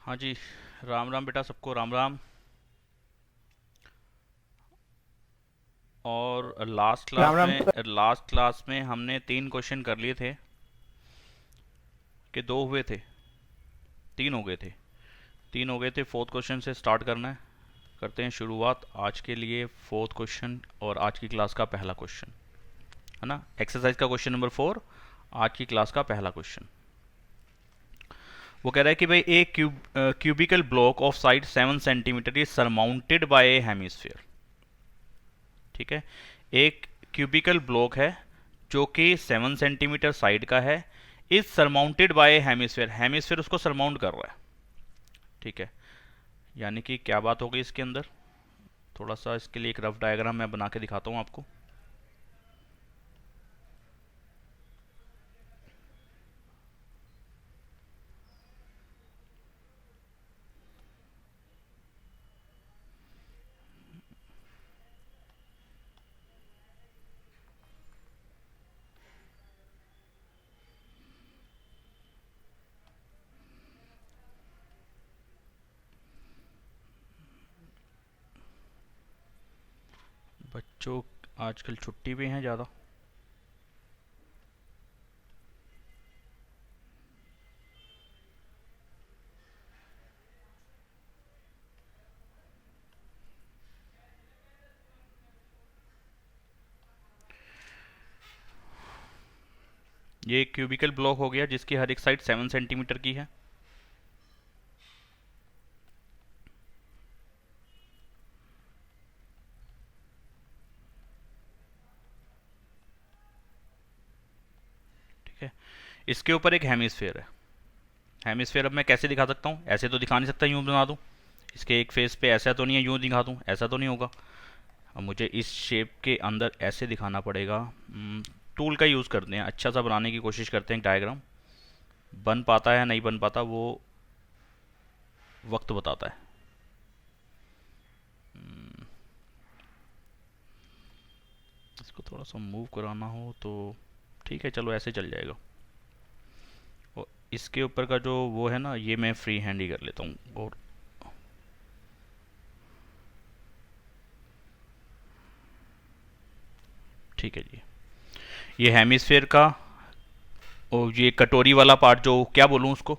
हाँ जी। राम राम बेटा, सबको राम राम। और Ram Ram sir. Last class में हमने 3 क्वेश्चन कर लिए थे कि 2 हुए थे। 3 हो गए थे। 3 हो गए थे। फोर्थ क्वेश्चन से स्टार्ट करना है। करते हैं शुरुआत आज के लिए फोर्थ क्वेश्चन और आज की क्लास का पहला क्वेश्चन, है ना। एक्सरसाइज का क्वेश्चन नंबर 4, आज की क्लास का पहला क्वेश्चन। वो कह रहा है कि भाई एक cubical block of side 7 centimetre is surmounted bye A hemisphere. ठीक है। एक क्यूबिकल ब्लॉक है जो कि 7 सेंटीमीटर साइड का है। Is surmounted bye hemisphere, hemisphere उसको सरमाउंट कर रहा है। ठीक है। यानी कि क्या बात हो गई इसके अंदर। थोड़ा सा इसके लिए एक रफ डायग्राम मैं बना के दिखाता हूँ आपको। बच्चों आजकल छुट्टी पे हैं ज़्यादा। ये एक क्यूबिकल ब्लॉक हो गया जिसकी हर एक साइड 7 सेंटीमीटर की है। ठीक है। इसके ऊपर एक हेमिस्फेयर है। हेमिस्फेयर अब मैं कैसे दिखा सकता हूँ, ऐसे तो दिखा नहीं सकता, यूँ बना दूँ। इसके एक फेस पे ऐसा तो नहीं है, यूँ दिखा दूँ, ऐसा तो नहीं होगा। अब मुझे इस शेप के अंदर ऐसे दिखाना पड़ेगा। टूल का यूज़ करते हैं, अच्छा सा बनाने की कोशिश करते हैं डायग्राम। बन पाता है नहीं बन पाता वो वक्त बताता है। इसको थोड़ा सा मूव कराना हो तो ठीक है, चलो ऐसे चल जाएगा। और इसके ऊपर का जो वो है ना, ये मैं फ्री हैंड ही कर लेता हूँ। और ठीक है जी। ये हेमिस्फेयर का, और ये कटोरी वाला पार्ट, जो क्या बोलूँ उसको,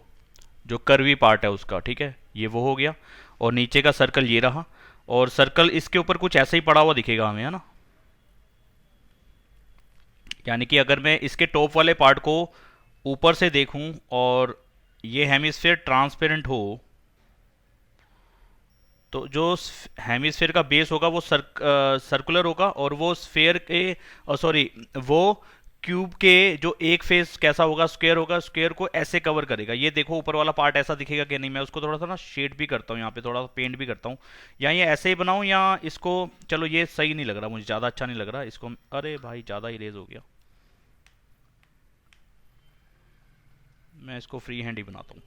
जो कर्वी पार्ट है उसका, ठीक है, ये वो हो गया। और नीचे का सर्कल ये रहा। और सर्कल इसके ऊपर कुछ ऐसा ही पड़ा हुआ दिखेगा हमें, है ना। यानी कि अगर मैं इसके टॉप वाले पार्ट को ऊपर से देखूं और ये हेमिस्फेयर ट्रांसपेरेंट हो, तो जो हेमिस्फेयर का बेस होगा वो सर्कुलर होगा, और वो स्फेयर के, सॉरी, वो क्यूब के जो एक फेस कैसा होगा, स्क्वायर होगा, स्क्वायर को ऐसे कवर करेगा। ये देखो ऊपर वाला पार्ट ऐसा दिखेगा कि नहीं। मैं उसको थोड़ा सा ना शेड भी करता हूँ, यहाँ पे थोड़ा सा पेंट भी करता हूँ। या ये ऐसे ही बनाऊँ या इसको, चलो ये सही नहीं लग रहा मुझे, ज़्यादा अच्छा नहीं लग रहा इसको। अरे भाई ज़्यादा ही रेज हो गया। मैं इसको फ्री हैंड ही बनाता हूँ।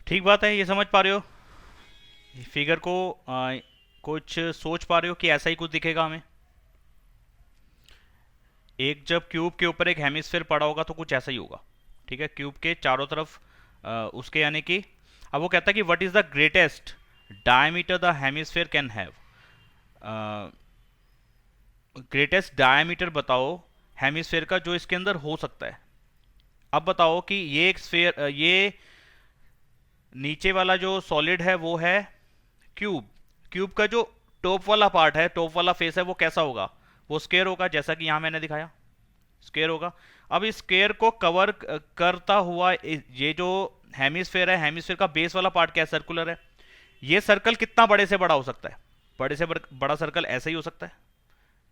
ठीक बात है, ये समझ पा रहे हो फिगर को। कुछ सोच पा रहे हो कि ऐसा ही कुछ दिखेगा हमें। एक जब क्यूब के ऊपर एक हेमिस्फेयर पड़ा होगा तो कुछ ऐसा ही होगा। ठीक है, क्यूब के चारों तरफ उसके, यानी कि अब वो कहता है कि what is the greatest diameter the hemisphere can have. Greatest diameter बताओ हेमिस्फेयर का जो इसके अंदर हो सकता है। अब बताओ कि ये एक स्फेयर, ये नीचे वाला जो सॉलिड है वो है क्यूब। क्यूब का जो टॉप वाला पार्ट है, टॉप वाला फेस है, वो कैसा होगा, वो स्क्वायर होगा, जैसा कि यहां मैंने दिखाया स्क्वायर होगा। अब इस स्क्वायर को कवर करता हुआ ये जो हेमिस्फेयर है, हेमिस्फेयर का बेस वाला पार्ट क्या है, सर्कुलर है। ये सर्कल कितना बड़े से बड़ा हो सकता है, बड़े से बड़ा सर्कल ऐसा ही हो सकता है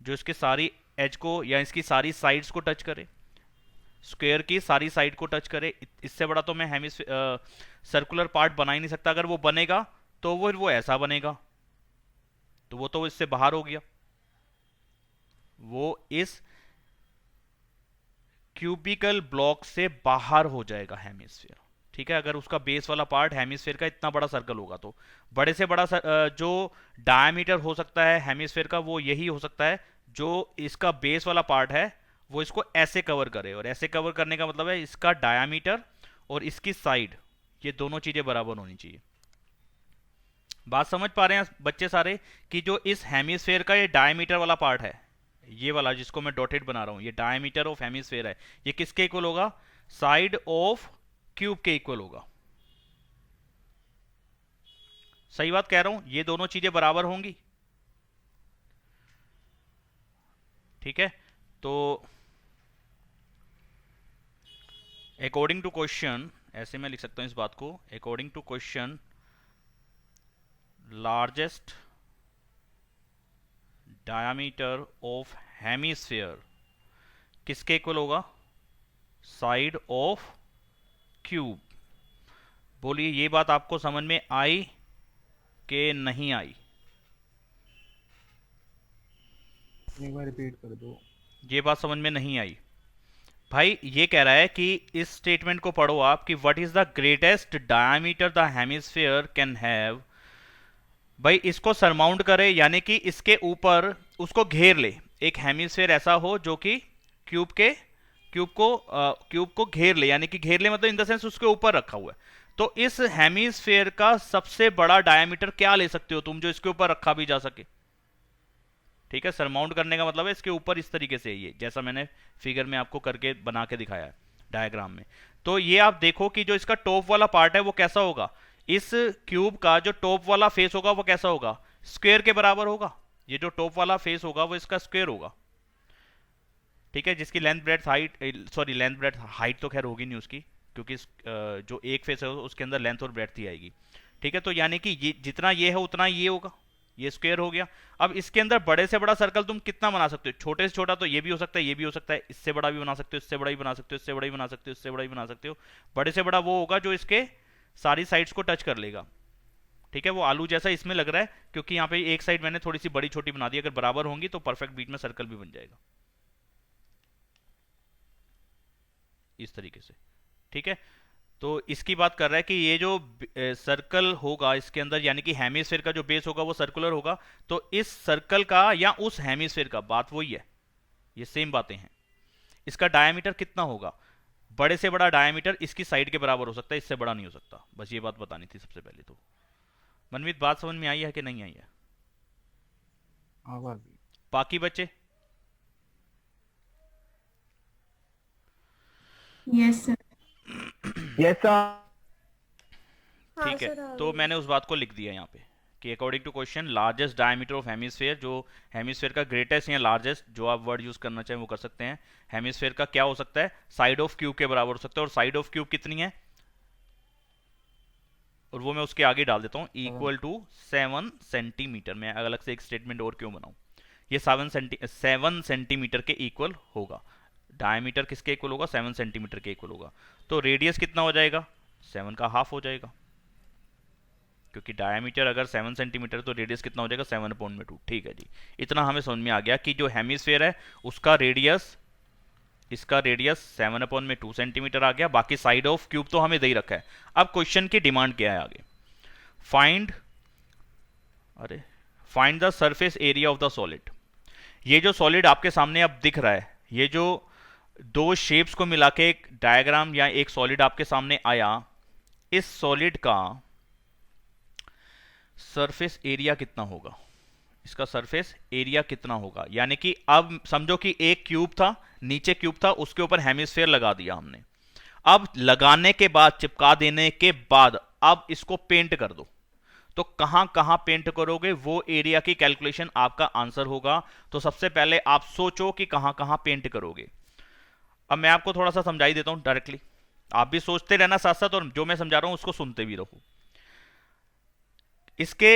जो इसके सारी एज को या इसकी सारी साइड्स को टच करे। स्क्वायर की सारी साइड को टच करे। इससे बड़ा तो मैं सर्कुलर पार्ट बना ही नहीं सकता। अगर वो बनेगा तो वो ऐसा बनेगा, तो वो तो इससे बाहर हो गया, वो इस क्यूबिकल ब्लॉक से बाहर हो जाएगा हेमिस्फीयर। ठीक है, अगर उसका बेस वाला पार्ट हेमिस्फीयर का इतना बड़ा सर्कल होगा तो बड़े से बड़ा जो डायमीटर हो सकता है हेमिस्फीयर का वो यही हो सकता है जो इसका बेस वाला पार्ट है वो इसको ऐसे कवर करे। और ऐसे कवर करने का मतलब है इसका डायमीटर और इसकी साइड ये दोनों चीजें बराबर होनी चाहिए। बात समझ पा रहे हैं बच्चे सारे कि जो इस हेमिस्फीयर का ये डायमीटर वाला पार्ट है, ये वाला जिसको मैं डॉटेड बना रहा हूं, ये डायमीटर ऑफ हेमिस्फीयर है, ये किसके इक्वल होगा? साइड ऑफ क्यूब के इक्वल होगा। सही बात कह रहा हूं, ये दोनों चीजें बराबर होंगी। ठीक है, तो अकॉर्डिंग टू क्वेश्चन, ऐसे मैं लिख सकता हूं इस बात को, according to question largest diameter of hemisphere किसके इक्वल होगा? Side of cube. बोलिए ये बात आपको समझ में आई कि नहीं आई? एक बार रिपीट कर दो। ये बात समझ में नहीं आई? भाई ये कह रहा है कि इस स्टेटमेंट को पढ़ो आप कि what is the greatest diameter the hemisphere can have. भाई इसको सरमाउंट करे, यानी कि इसके ऊपर उसको घेर ले। एक हेमिस्फीयर ऐसा हो जो कि क्यूब को घेर ले, यानी कि घेर ले मतलब इन द सेंस उसके ऊपर रखा हुआ है। तो इस हेमिस्फीयर का सबसे बड़ा डायमीटर क्या ले सकते हो तुम जो इसके ऊपर रखा भी जा सके? ठीक है, सरमाउंट करने का मतलब है इसके ऊपर इस तरीके से, ये जैसा मैंने फिगर में आपको करके बना के दिखाया है डायग्राम में। तो ये आप देखो कि जो इसका टॉप वाला पार्ट है वो कैसा होगा। इस क्यूब का जो टॉप वाला फेस होगा वो कैसा होगा? स्क्वायर के बराबर होगा। ये जो टॉप वाला फेस होगा वो इसका स्क्वायर होगा। ठीक है, जिसकी length breadth height, sorry length breadth height तो खैर होगी नहीं उसकी, क्योंकि जो एक फेस है उसके अंदर लेंथ और ब्रेड्थ ही आएगी। ठीक है, तो यानी कि ये जितना ये है उतना ये होगा, ये स्क्वायर हो गया। अब इसके अंदर बड़े से बड़ा सर्कल तुम कितना बना सकते हो? छोटे से छोटा तो ये भी हो सकता है, ये भी हो सकता है, इससे बड़ा भी बना सकते हो, इससे बड़ा भी बना सकते हो, इससे बड़ा भी बना सकते हो, इससे बड़ा भी बना सकते हो। बड़े से बड़ा वो होगा जो इसके सारी साइड्स को टच कर लेगा। ठीक है, वो आलू जैसा इसमें लग रहा है क्योंकि यहाँ पे एक साइड मैंने थोड़ी सी बड़ी छोटी बना दी। अगर बराबर होंगी तो परफेक्ट बीच में सर्कल भी बन जाएगा इस तरीके से। ठीक है, तो इसकी बात कर रहा है कि ये जो सर्कल होगा इसके अंदर, यानी कि हेमिस्फीयर का जो बेस होगा वो सर्कुलर होगा, तो इस सर्कल का या उस हेमिस्फीयर का, बात वही है, ये सेम बातें हैं। इसका डायमीटर कितना होगा? बड़े से बड़ा डायमीटर इसकी साइड के बराबर हो सकता है, इससे बड़ा नहीं हो सकता। बस ये बात बतानी थी सबसे पहले तो। मनमीत बात समझ में आई है कि नहीं आई है? बाकी बच्चे? Yes sir. Yes sir. ठीक है, तो मैंने उस बात को लिख दिया यहाँ पे कि according to question largest diameter of hemisphere, जो हेमिस्फीयर का ग्रेटेस्ट या लार्जेस्ट, जो आप वर्ड यूज करना चाहें वो कर सकते हैं, हेमिस्फीयर का क्या हो सकता है? साइड ऑफ क्यूब के बराबर हो सकता है। और साइड ऑफ क्यूब कितनी है? और वो मैं उसके आगे डाल देता हूँ, इक्वल टू 7 सेंटीमीटर। मैं अलग से एक स्टेटमेंट और क्यों बनाऊं? ये 7 सेंटीमीटर के इक्वल होगा। डायमीटर किसके इक्वल होगा? 7 सेंटीमीटर के इक्वल होगा। तो रेडियस कितना हो जाएगा? 7 का हाफ हो जाएगा, क्योंकि डायमीटर अगर 7 सेंटीमीटर तो रेडियस कितना हो जाएगा? 7/2। ठीक है जी, इतना हमें समझ में आ गया कि जो हेमिस्फीयर है उसका रेडियस, इसका रेडियस 7/2 सेंटीमीटर आ गया। बाकी साइड ऑफ क्यूब तो हमें दे ही रखा है। अब क्वेश्चन की डिमांड क्या है आगे? Find the surface area of the solid. ये जो सॉलिड आपके सामने अब दिख रहा है, ये जो दो शेप्स को मिला के एक डायग्राम या एक सॉलिड आपके सामने आया, इस सॉलिड का सरफेस एरिया कितना होगा? इसका सरफेस एरिया कितना होगा? यानी कि अब समझो कि एक क्यूब था, नीचे क्यूब था, उसके ऊपर हेमिस्फीयर लगा दिया हमने। अब लगाने के बाद, चिपका देने के बाद, अब इसको पेंट कर दो। तो कहां कहां पेंट करोगे वो एरिया की कैलकुलेशन आपका आंसर होगा। तो सबसे पहले आप सोचो कि कहां कहां पेंट करोगे। अब मैं आपको थोड़ा सा समझाई देता हूं डायरेक्टली, आप भी सोचते रहना साथ साथ, और जो मैं समझा रहा हूं उसको सुनते भी रहो। इसके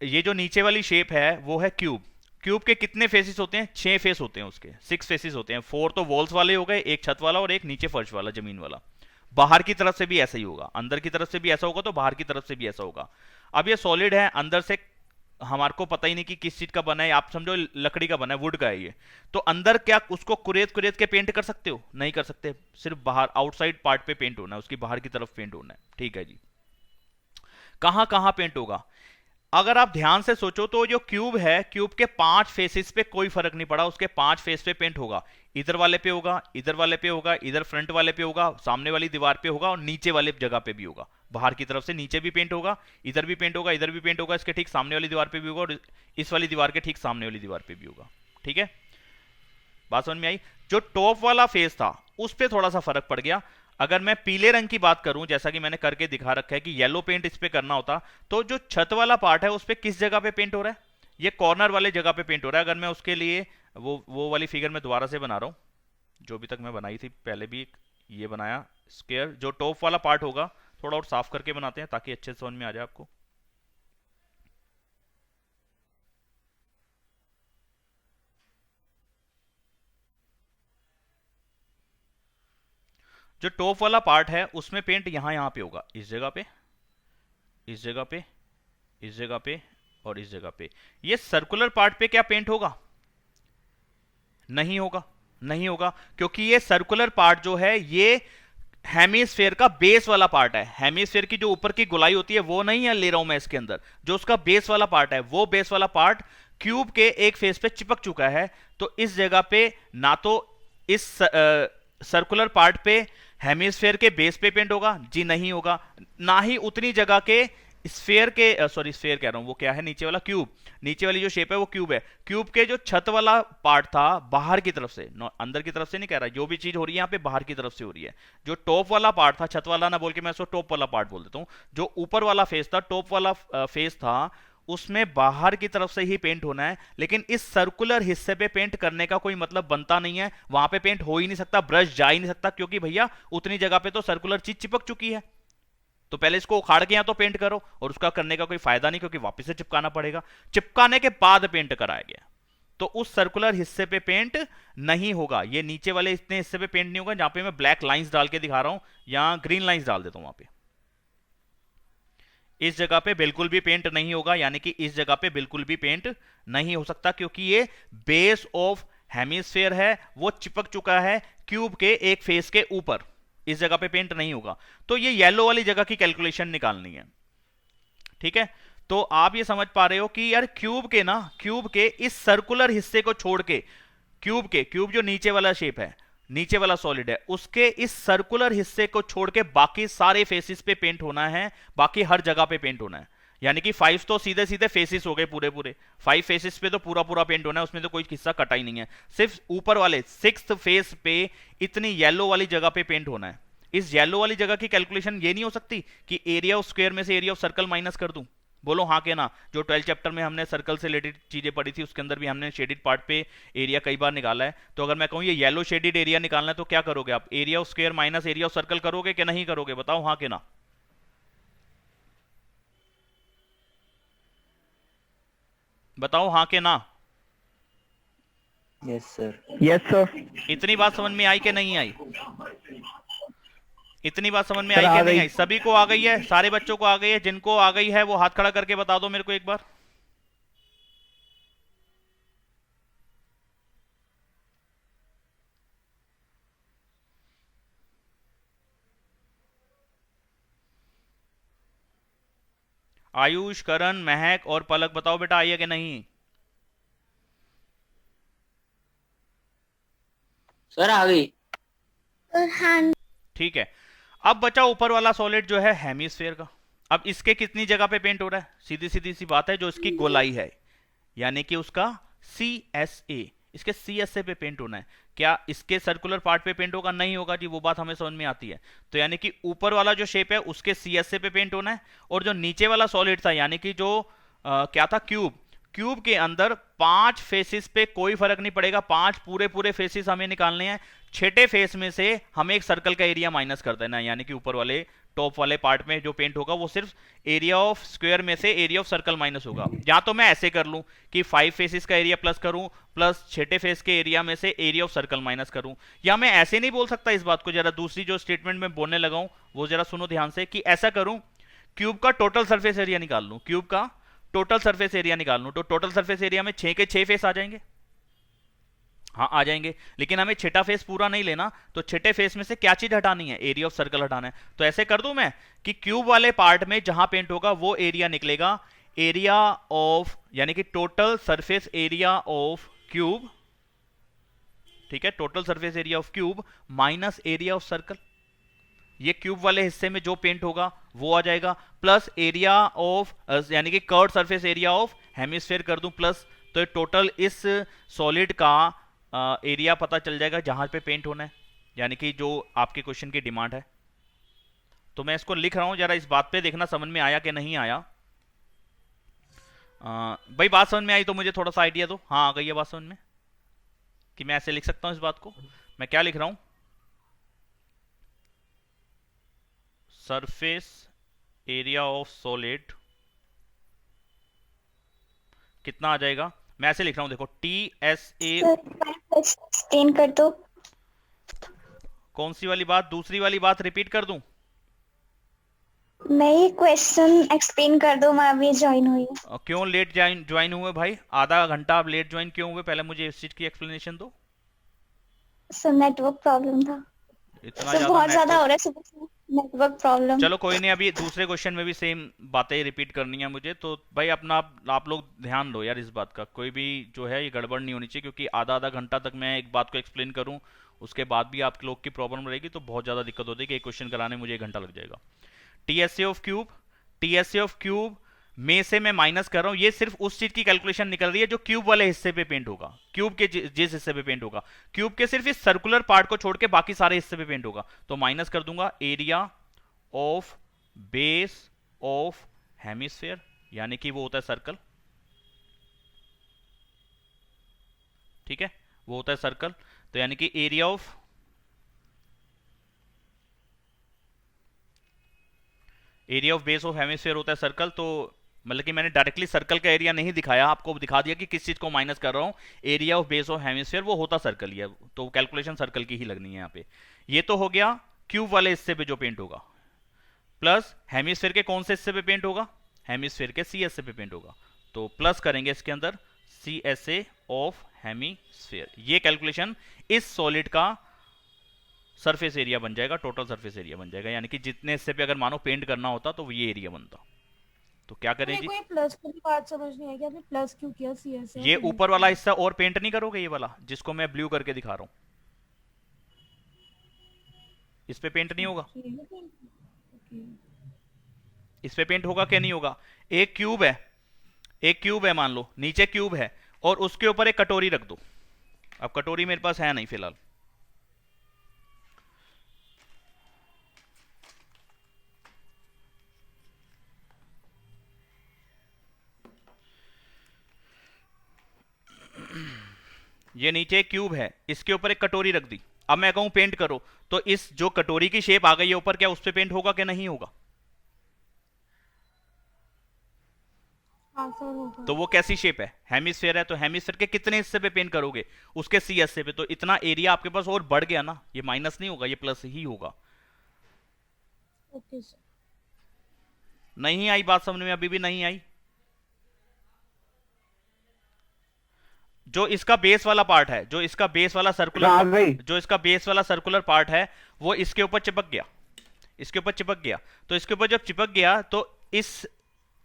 ये जो नीचे वाली शेप है वो है क्यूब। क्यूब के कितने फेसिस होते हैं? 6 फेस होते हैं उसके, 6 फेसिस होते हैं। 4 तो वॉल्स वाले हो गए, एक छत वाला और एक नीचे फर्श वाला, जमीन वाला। बाहर की तरफ से भी ऐसा ही होगा, अंदर की तरफ से भी ऐसा होगा तो बाहर की तरफ से भी ऐसा होगा। अब ये सॉलिड है, अंदर से हमारे को पता ही नहीं कि किस चीज का बना है, आप समझो लकड़ी का बना है, वुड का है ये, तो अंदर क्या उसको कुरेद कुरेद के पेंट कर सकते हो? नहीं कर सकते, सिर्फ बाहर आउटसाइड पार्ट पे पेंट होना है, उसकी बाहर की तरफ पेंट होना है। ठीक है जी। कहां कहां पेंट होगा? अगर आप ध्यान से सोचो तो जो क्यूब है, क्यूब के 5 फेसेस पे कोई फर्क नहीं पड़ा, उसके 5 फेस पे पेंट होगा। इधर वाले पे होगा, इधर वाले पे होगा, इधर फ्रंट वाले पे होगा, सामने वाली दीवार पे होगा और नीचे वाले जगह पे भी होगा। बाहर की तरफ से नीचे भी पेंट होगा, इधर भी पेंट होगा, इधर भी पेंट होगा, इसके ठीक सामने वाली दीवार पे भी होगा और इस वाली दीवार के ठीक सामने वाली दीवार पे भी होगा। ठीक है, बात समझ में आई? जो टॉप वाला फेस था उस पर थोड़ा सा फर्क पड़ गया। अगर मैं पीले रंग की बात करूं, जैसा कि मैंने करके दिखा रखा है कि येलो पेंट इस पे करना होता, तो जो छत वाला पार्ट है उस पे किस जगह पे पेंट हो रहा है? ये कॉर्नर वाले जगह पे पेंट हो रहा है। अगर मैं उसके लिए वो वाली फिगर मैं दोबारा से बना रहा हूं, जो भी तक मैं बनाई थी पहले भी, ये बनाया स्क्वायर। जो टॉप वाला पार्ट होगा थोड़ा और साफ करके बनाते हैं ताकि अच्छे से समझ में आ जाए आपको। जो टॉप वाला पार्ट है उसमें पेंट यहां पे होगा, इस जगह पे, इस जगह पे, इस जगह पे और इस जगह पे। ये सर्कुलर पार्ट पे क्या पेंट होगा? नहीं होगा, नहीं होगा, क्योंकि ये सर्कुलर पार्ट जो है ये हेमिस्फेयर का बेस वाला पार्ट है। हेमिस्फेयर की जो ऊपर की गोलाई होती है वो नहीं है ले रहा हूं मैं इसके अंदर, जो उसका बेस वाला पार्ट है, वो बेस वाला पार्ट क्यूब के एक फेस पे चिपक चुका है। तो इस जगह पे ना तो इस सर्कुलर पार्ट पे हेमिस्फेयर के बेस पे पेंट होगा जी, नहीं होगा, ना ही उतनी जगह के स्फेयर के, सॉरी स्फेयर कह रहा हूं, वो क्या है नीचे वाला, क्यूब, नीचे वाली जो शेप है वो क्यूब है। क्यूब के जो छत वाला पार्ट था बाहर की तरफ से, अंदर की तरफ से नहीं कह रहा, जो भी चीज हो रही है यहाँ पे बाहर की तरफ से हो रही है। जो टॉप वाला पार्ट था, छत वाला ना बोल के मैं इसको टॉप वाला पार्ट बोल देता हूं, जो ऊपर वाला फेस था, टॉप वाला फेस था, उसमें बाहर की तरफ से ही पेंट होना है। लेकिन इस सर्कुलर हिस्से पे पेंट करने का कोई मतलब बनता नहीं है, वहां पे पेंट हो ही नहीं सकता, ब्रश जा ही नहीं सकता, क्योंकि भैया उतनी जगह पे तो सर्कुलर चीज चिपक चुकी है। तो पहले इसको उखाड़ के या तो पेंट करो, और उसका करने का कोई फायदा नहीं क्योंकि वापस से चिपकाना पड़ेगा, चिपकाने के बाद पेंट कराया गया। तो उस सर्कुलर हिस्से पे पेंट नहीं होगा, ये नीचे वाले इतने हिस्से पे पेंट नहीं होगा, जहां पे मैं ब्लैक लाइंस डाल के दिखा रहा हूं या ग्रीन लाइंस डाल देता हूं, वहां पे इस जगह पे बिल्कुल भी पेंट नहीं होगा, यानी कि इस जगह पे बिल्कुल भी पेंट नहीं हो सकता, क्योंकि ये बेस ऑफ हेमिस्फेयर है, वो चिपक चुका है क्यूब के एक फेस के ऊपर, इस जगह पे पेंट नहीं होगा। तो ये येलो वाली जगह की कैलकुलेशन निकालनी है। ठीक है, तो आप ये समझ पा रहे हो कि यार क्यूब के इस सर्कुलर हिस्से को छोड़ के, क्यूब जो नीचे वाला शेप है, नीचे वाला सॉलिड है, उसके इस सर्कुलर हिस्से को छोड़ के बाकी सारे फेसिस पे पेंट होना है, बाकी हर जगह पे पेंट होना है। यानी कि 5 तो सीधे सीधे फेसिस हो गए, पूरे पूरे 5 फेसिस पे तो पूरा पूरा पेंट होना है, उसमें तो कोई हिस्सा कटा ही नहीं है। सिर्फ ऊपर वाले 6th फेस पे इतनी येलो वाली जगह पे पेंट होना है। इस येलो वाली जगह की कैलकुलेशन ये नहीं हो सकती कि एरिया ऑफ स्क्वायर में से एरिया ऑफ सर्कल माइनस कर दूं? बोलो हाँ के ना। जो 12 चैप्टर में हमने सर्कल से रिलेटेड चीजें पढ़ी थी उसके अंदर भी हमने शेडेड पार्ट पे एरिया कई बार निकाला है। तो अगर मैं कहूं ये येलो शेडेड एरिया निकालना है तो क्या करोगे आप? Area of square minus area of circle करोगे कि नहीं करोगे? बताओ हाँ के ना। बताओ हाँ के ना। Yes sir. Yes sir. इतनी बात समझ में आई कि नहीं आई? इतनी बात समझ में सर, आई आ कि नहीं गई। आई? सभी को आ गई है? सारे बच्चों को आ गई है? जिनको आ गई है वो हाथ खड़ा करके बता दो मेरे को एक बार। आयुष, करण, महक और पलक बताओ बेटा आई है कि नहीं? सर आ गई। ठीक है, अब बचा ऊपर वाला सॉलिड जो है हेमिस्फेयर का। अब इसके कितनी जगह पे पेंट हो रहा है? सीधी सीधी सी बात है, जो इसकी गोलाई है, यानी कि उसका CSA, इसके CSA पे पेंट होना है। क्या इसके सर्कुलर पार्ट पे पेंट होगा? नहीं होगा जी, वो बात हमें समझ में आती है। तो यानी कि ऊपर वाला जो शेप है उसके CSA पे पेंट होना है, और जो नीचे वाला सॉलिड था यानी कि जो क्या था, क्यूब के अंदर 5 फेसिस पे कोई फर्क नहीं पड़ेगा, 5 पूरे पूरे फेसिस हमें निकालने हैं। छठे फेस में से हमें एक सर्कल का एरिया माइनस कर देना है, यानी कि ऊपर वाले टॉप वाले पार्ट में जो पेंट होगा वो सिर्फ एरिया ऑफ स्क्वायर में से एरिया ऑफ सर्कल माइनस होगा। या तो मैं ऐसे कर लूं कि 5 फेसेस का एरिया प्लस करूं प्लस छठे फेस के एरिया में से एरिया ऑफ सर्कल माइनस करूं, या मैं ऐसे नहीं बोल सकता इस बात को, जरा दूसरी जो स्टेटमेंट में बोलने लगा हूं वो जरा सुनो ध्यान से, कि ऐसा करूं क्यूब का टोटल सरफेस एरिया निकाल लूं, क्यूब का टोटल सरफेस एरिया निकाल लूं, तो टोटल सरफेस एरिया में 6 के 6 फेस आ जाएंगे। हाँ आ जाएंगे, लेकिन हमें छठा फेस पूरा नहीं लेना, तो छठे फेस में से क्या चीज हटानी है, एरिया ऑफ सर्कल हटाना है। तो ऐसे कर दूं मैं कि क्यूब वाले पार्ट में जहां पेंट होगा वो एरिया निकलेगा एरिया ऑफ, यानी कि total surface area of cube, ठीक है, total surface area of cube minus area of circle, ये क्यूब वाले हिस्से में जो पेंट होगा वो आ जाएगा, प्लस एरिया ऑफ यानी कि curve surface area of hemisphere कर दूं प्लस, तो ये टोटल इस सॉलिड का एरिया पता चल जाएगा जहां पे पेंट होना है, यानी कि जो आपके क्वेश्चन की डिमांड है। तो मैं इसको लिख रहा हूं, जरा इस बात पे देखना समझ में आया कि नहीं आया। भाई बात समझ में आई तो मुझे थोड़ा सा आइडिया दो। हाँ आ गई है बात समझ में कि मैं ऐसे लिख सकता हूं इस बात को। मैं क्या लिख रहा हूं, सरफेस एरिया ऑफ सॉलिड कितना आ जाएगा, मैं ऐसे लिख रहा हूं देखो, TSA। एक्सप्लेन कर दो। कौन सी वाली बात, दूसरी वाली बात रिपीट कर दूं? नहीं, क्वेश्चन एक्सप्लेन कर दो, मैं अभी ज्वाइन हुई हूँ। क्यों लेट ज्वाइन हुए भाई, आधा घंटा आप लेट ज्वाइन क्यों हुए, पहले मुझे इस चीज की एक्सप्लेनेशन दो। सर नेटवर्क प्रॉब्लम था, इतना सर बहुत ज्यादा हो रहा है सुबह से नेटवर्क प्रॉब्लम। चलो कोई नहीं, अभी दूसरे क्वेश्चन में भी सेम बातें रिपीट करनी है मुझे, तो भाई अपना आप लोग ध्यान दो यार इस बात का, कोई भी जो है ये गड़बड़ नहीं होनी चाहिए, क्योंकि आधा आधा घंटा तक मैं एक बात को एक्सप्लेन करूं उसके बाद भी आप लोग की प्रॉब्लम रहेगी तो बहुत ज़्यादा दिक्कत होती है कि एक क्वेश्चन कराने मुझे 1 घंटा लग जाएगा। TSA of cube, TSA of cube में से मैं माइनस कर रहा हूं, ये सिर्फ उस चीज की कैलकुलेशन निकल रही है जो क्यूब वाले हिस्से पे पेंट होगा, क्यूब के जिस हिस्से पे पेंट होगा, क्यूब के सिर्फ इस सर्कुलर पार्ट को छोड़ के बाकी सारे हिस्से पे पेंट होगा, तो माइनस कर दूंगा area of base of hemisphere, यानी कि वो होता है सर्कल, ठीक है, वो होता है सर्कल, तो यानी कि area of base of hemisphere होता है सर्कल। तो मतलब कि मैंने डायरेक्टली सर्कल का एरिया नहीं दिखाया, आपको दिखा दिया कि किस चीज को माइनस कर रहा हूं, area of base of hemisphere वो होता सर्कल ही है, तो कैलकुलेशन सर्कल की ही लगनी है यहाँ पे। ये तो हो गया क्यूब वाले हिस्से पे जो पेंट होगा, प्लस हेमिस्फेयर के कौन से हिस्से पे पेंट होगा, हेमिस्फेयर के CSA पे पेंट होगा, तो प्लस करेंगे इसके अंदर CSA ऑफ हेमिस्फेयर, ये कैलकुलेशन इस सॉलिड का सरफेस एरिया बन जाएगा, टोटल सरफेस एरिया बन जाएगा, यानी कि जितने हिस्से पे अगर मानो पेंट करना होता तो ये एरिया बनता। तो क्या करें जी, कोई प्लस की बात समझ नहीं आई कि आपने प्लस क्यों किया CS ये ऊपर वाला हिस्सा और पेंट नहीं करोगे, ये वाला जिसको मैं ब्लू करके दिखा रहा हूं, इस पे पेंट नहीं होगा, इस पे पेंट होगा क्या नहीं होगा। एक क्यूब है, एक क्यूब है मान लो, नीचे क्यूब है और उसके ऊपर एक कटोरी रख दो, अब कटोरी मेरे पास है नहीं फिलहाल, ये नीचे एक क्यूब है, इसके ऊपर एक कटोरी रख दी, अब मैं कहूं पेंट करो, तो इस जो कटोरी की शेप आ गई है ऊपर, क्या उस पे पेंट होगा कि नहीं होगा, तो वो कैसी शेप है, हेमिस्फेयर है, तो हेमिस्फेयर के कितने हिस्से पे पेंट करोगे, उसके CSA पे, तो इतना एरिया आपके पास और बढ़ गया ना, ये माइनस नहीं होगा, ये प्लस ही होगा। Okay sir. नहीं आई बात समझ में, अभी भी नहीं आई। जो इसका बेस वाला पार्ट है, जो इसका बेस वाला सर्कुलर, जो इसका बेस वाला सर्कुलर पार्ट है वो इसके ऊपर चिपक गया, इसके ऊपर चिपक गया, तो इसके ऊपर जब चिपक गया तो इस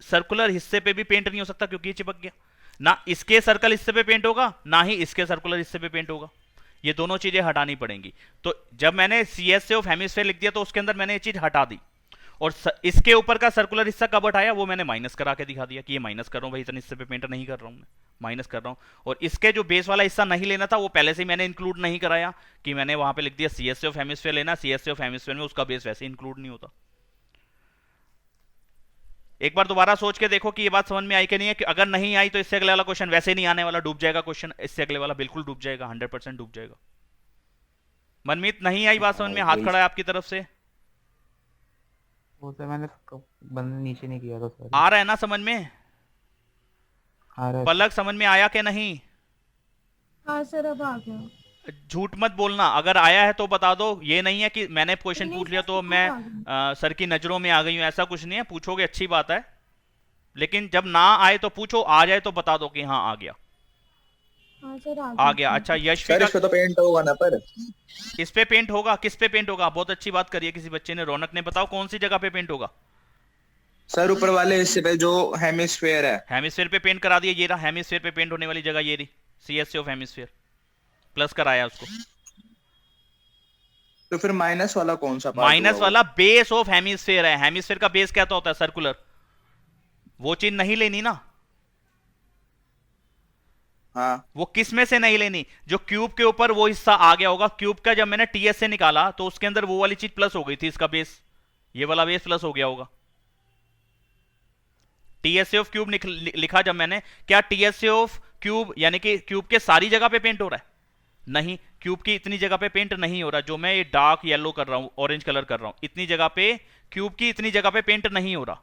सर्कुलर हिस्से पे भी पेंट नहीं हो सकता क्योंकि ये चिपक गया ना, इसके सर्कल हिस्से पे पेंट होगा ना ही इसके सर्कुलर हिस्से पे पेंट होगा, ये दोनों चीजें हटानी पड़ेंगी। तो जब मैंने CSA ऑफ हेमिस्फेयर लिख दिया तो उसके अंदर मैंने ये चीज हटा दी, और इसके ऊपर का सर्कुलर हिस्सा कब हटाया, वो मैंने माइनस करा के दिखा दिया कि ये माइनस कर रहा हूं भाई, इतने हिस्से पे पेंट नहीं कर रहा हूं मैं, माइनस कर रहा हूं। और इसके जो बेस वाला हिस्सा नहीं लेना था वो पहले से ही मैंने इंक्लूड नहीं कराया, कि मैंने वहां पे लिख दिया CSA ऑफ हेमिस्फेयर लेना, CSA ऑफ हेमिस्फेयर में उसका बेस वैसे इंक्लूड नहीं होता। एक बार दोबारा सोच के देखो कि ये बात समझ में आई कि नहीं है, कि अगर नहीं आई तो इससे अगले वाला क्वेश्चन वैसे नहीं आने वाला, डूब जाएगा क्वेश्चन, इससे अगले वाला बिल्कुल डूब जाएगा, 100% डूब जाएगा। मनमीत नहीं आई बात समझ में, हाथ खड़ा है आपकी तरफ से, वो सर मैंने बंद नीचे नहीं किया था सर। आ रहा है ना समझ में? आ रहा है पलक समझ में आया कि नहीं? हाँ सर अब आ गया। झूठ मत बोलना, अगर आया है तो बता दो। ये नहीं है कि मैंने क्वेश्चन नहीं पूछ लिया सर, तो बिल्कुल मैं आ गया। सर की नजरों में आ गई हूँ, ऐसा कुछ नहीं है। पूछोगे अच्छी बात है, लेकिन जब ना आए तो पूछो, आ जाए तो बता दो कि हाँ आ गया। हाँ सर आ आ गया गया, अच्छा। ठीक है। यशवी सर का इस पे तो पेंट होगा ना पर। इस पे पेंट होगा? किस पे पेंट होगा? बहुत अच्छी बात करी है किसी बच्चे ने, रौनक ने। बताओ कौन सी जगह पे पेंट होगा? सर ऊपर वाले हिस्से पे जो हेमिस्फेयर है। हेमिस्फेयर पे पेंट करा दिया, ये रहा हेमिस्फेयर पे पेंट होने वाली जगह, ये रही। सीएससी ऑफ हेमिस्फेयर प्लस कराया उसको। तो फिर माइनस वाला कौन सा पार्ट हुआ माइनस वो? वाला बेस ऑफ हेमिस्फेयर है। हेमिस्फेयर का बेस क्या होता है? सर्कुलर। वो चीज नहीं लेनी ना। हाँ वो किस में से नहीं लेनी? जो क्यूब के ऊपर वो हिस्सा आ गया होगा। क्यूब का जब मैंने टीएस से निकाला तो उसके अंदर वो वाली चीज प्लस हो गई थी, इसका बेस, ये वाला बेस प्लस हो गया होगा। टीएसए ऑफ क्यूब लिखा जब मैंने, क्या टीएसए ऑफ क्यूब यानी कि क्यूब के सारी जगह पे पेंट हो रहा है? नहीं, क्यूब की इतनी जगह पे पेंट नहीं हो रहा। जो मैं ये डार्क येलो कर रहा हूं, ऑरेंज कलर कर रहा हूं, इतनी जगह पे, क्यूब की इतनी जगह पे पेंट नहीं हो रहा।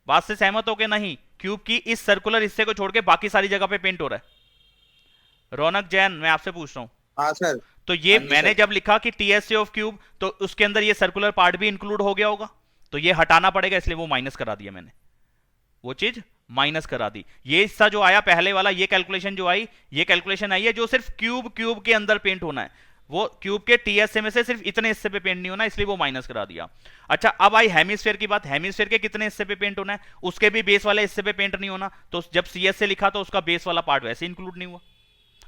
बात से सहमत हो के नहीं? क्यूब की इस सर्कुलर हिस्से को छोड़ के बाकी सारी जगह पे पेंट हो रहा है। रौनक जैन, मैं आपसे पूछ रहा हूं, हाँ सर। तो ये हाँ जी मैंने सर। जब लिखा कि टीएसए ऑफ क्यूब, तो उसके अंदर ये सर्कुलर पार्ट भी इंक्लूड हो गया होगा, तो ये हटाना पड़ेगा, इसलिए वो माइनस करा दिया मैंने, वो चीज माइनस करा दी। ये हिस्सा जो आया पहले वाला, ये कैलकुलेशन जो आई, ये कैलकुलेशन आई है जो सिर्फ क्यूब के अंदर पेंट होना है। वो क्यूब के टीएसए में से सिर्फ इतने हिस्से पे पेंट नहीं होना, इसलिए वो माइनस करा दिया। अच्छा, अब आई हेमिस्फेयर की बात। हेमिस्फेयर के कितने हिस्से पे पेंट होना है? उसके भी बेस वाले हिस्से पे पेंट नहीं होना, तो जब सीएस से लिखा तो उसका बेस वाला पार्ट वैसे इंक्लूड नहीं हुआ।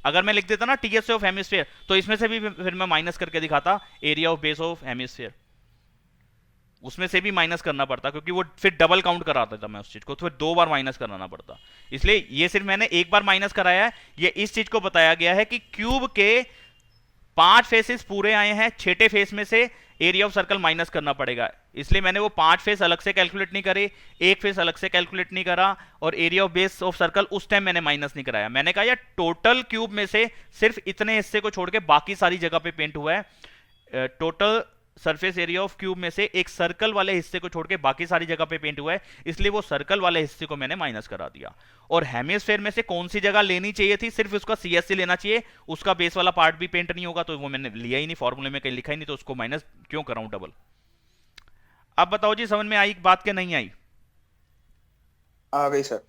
अगर मैं लिख देता ना टीएसए ऑफ हेमिस्फेयर, तो इसमें से भी फिर मैं माइनस करके दिखाता area of base of hemisphere, उसमें से भी माइनस करना पड़ता, क्योंकि वो फिर डबल काउंट कराता था मैं उस चीज को, तो फिर 2 बार माइनस कराना पड़ता। इसलिए ये सिर्फ मैंने एक बार माइनस कराया है। ये इस चीज को बताया गया है कि क्यूब के 5 फेसेस पूरे आए हैं, 6ठे फेस में से एरिया ऑफ सर्कल माइनस करना पड़ेगा। इसलिए मैंने वो 5 फेस अलग से कैलकुलेट नहीं करे, एक फेस अलग से कैलकुलेट नहीं करा, और area of base of circle उस टाइम मैंने माइनस नहीं कराया। मैंने कहा यार टोटल क्यूब में से सिर्फ इतने हिस्से को छोड़ के बाकी सारी जगह पे पेंट हुआ है। Total surface area of cube में से एक सर्कल वाले हिस्से को छोड़ के बाकी सारी जगह पे पेंट हुआ है, इसलिए वो सर्कल वाले हिस्से को मैंने माइनस करा दिया। और हेमिस्फेयर में से कौन सी जगह लेनी चाहिए थी? सिर्फ उसका सीएससी लेना चाहिए, उसका बेस वाला पार्ट भी पेंट नहीं होगा, तो वो मैंने लिया ही नहीं, फॉर्मूले में कहीं लिखा ही नहीं, तो उसको माइनस क्यों कराऊं डबल? अब बताओ जी, समझ में आई बात के नहीं आई? आ गई सर।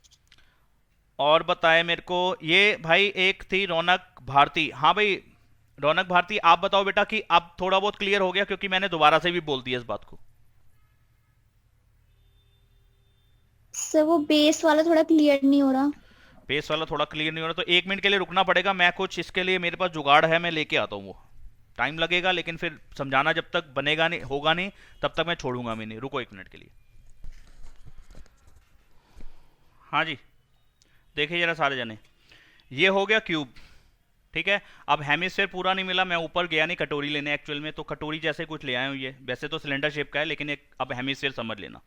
और बताए मेरे को ये भाई, एक थी रौनक भारती। हाँ भाई रौनक भारती, आप बताओ बेटा कि अब थोड़ा बहुत क्लियर हो गया, क्योंकि मैंने दोबारा से भी बोल दिया इस बात को। सर वो बेस वाला थोड़ा क्लियर नहीं हो रहा। बेस वाला थोड़ा क्लियर नहीं हो रहा, तो 1 मिनट के लिए रुकना पड़ेगा। मैं कुछ इसके लिए, मेरे पास जुगाड़ है, मैं लेके आता हूँ। वो टाइम लगेगा, लेकिन फिर समझाना जब तक बनेगा नहीं, होगा नहीं, तब तक मैं छोड़ूंगा भी नहीं। रुको 1 मिनट के लिए। हाँ जी, देखिए जरा सारे जने, ये हो गया क्यूब, ठीक है। अब हेमिस्फेयर पूरा नहीं मिला, मैं ऊपर गया नहीं कटोरी लेने एक्चुअल में, तो कटोरी जैसे कुछ ले आया हूँ। ये वैसे तो सिलेंडर शेप का है, लेकिन एक अब हेमिस्फेयर समझ लेना।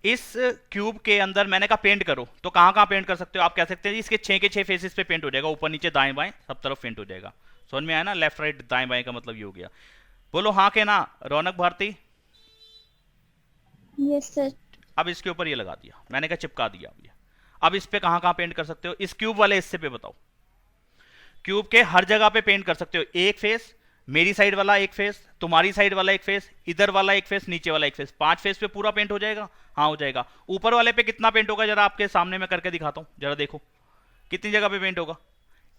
इस क्यूब के अंदर मैंने कहा पेंट करो, तो कहाँ कहाँ पेंट कर सकते हो? आप कह सकते हैं इसके 6 के 6 फेसेस पे पेंट हो जाएगा, ऊपर नीचे दाएं बाएं सब तरफ पेंट हो जाएगा। समझ में आया ना? लेफ्ट राइट दाएं बाएं का मतलब ये हो गया। बोलो हाँ के ना रौनक भारती? Yes sir. अब इसके ऊपर ये लगा दिया, मैंने कहा चिपका दिया। अब इस पे कहाँ कहाँ पेंट कर सकते हो? इस क्यूब वाले हिस्से पे बताओ। क्यूब के हर जगह पे पेंट कर सकते हो। एक फेस, मेरी साइड वाला एक फेस, तुम्हारी साइड वाला एक फेस, इधर वाला एक फेस, नीचे वाला एक फेस, 5 फेस पे पूरा पेंट हो जाएगा। हाँ हो जाएगा। ऊपर वाले पे कितना पेंट होगा? जरा आपके सामने मैं करके दिखाता हूँ, जरा देखो कितनी जगह पे पेंट होगा।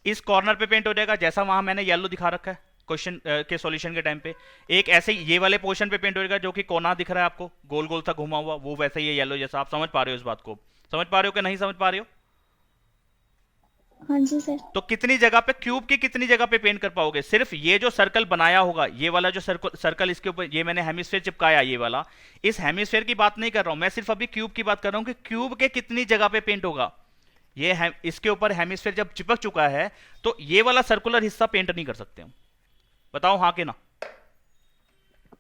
इस कॉर्नर पे पेंट हो जाएगा, जैसा वहां मैंने येलो दिखा रखा है क्वेश्चन के सॉल्यूशन के टाइम पे। एक ऐसे ये वाले पोर्शन पे पेंट हो जाएगा, जो कि कोना दिख रहा है आपको गोल गोल सा घुमा हुआ, वो वैसे ही येलो जैसा। आप समझ पा रहे हो इस बात को? समझ पा रहे हो कि नहीं समझ पा रहे हो? हाँ जी सर। तो कितनी जगह पे, क्यूब की कितनी जगह पे पेंट कर पाओगे? सिर्फ ये जो सर्कल बनाया होगा, ये वाला जो सर्कल इसके ऊपर ये मैंने हेमिस्फेयर चिपकाया, ये वाला, इस हेमिस्फेयर की बात नहीं कर रहा हूं मैं, सिर्फ अभी क्यूब की बात कर रहा हूं कि क्यूब के कितनी जगह पे पेंट होगा। ये इसके ऊपर हेमिस्फेयर जब चिपक चुका है, तो ये वाला सर्कुलर हिस्सा पेंट नहीं कर सकते हम। बताओ हाँ कि ना?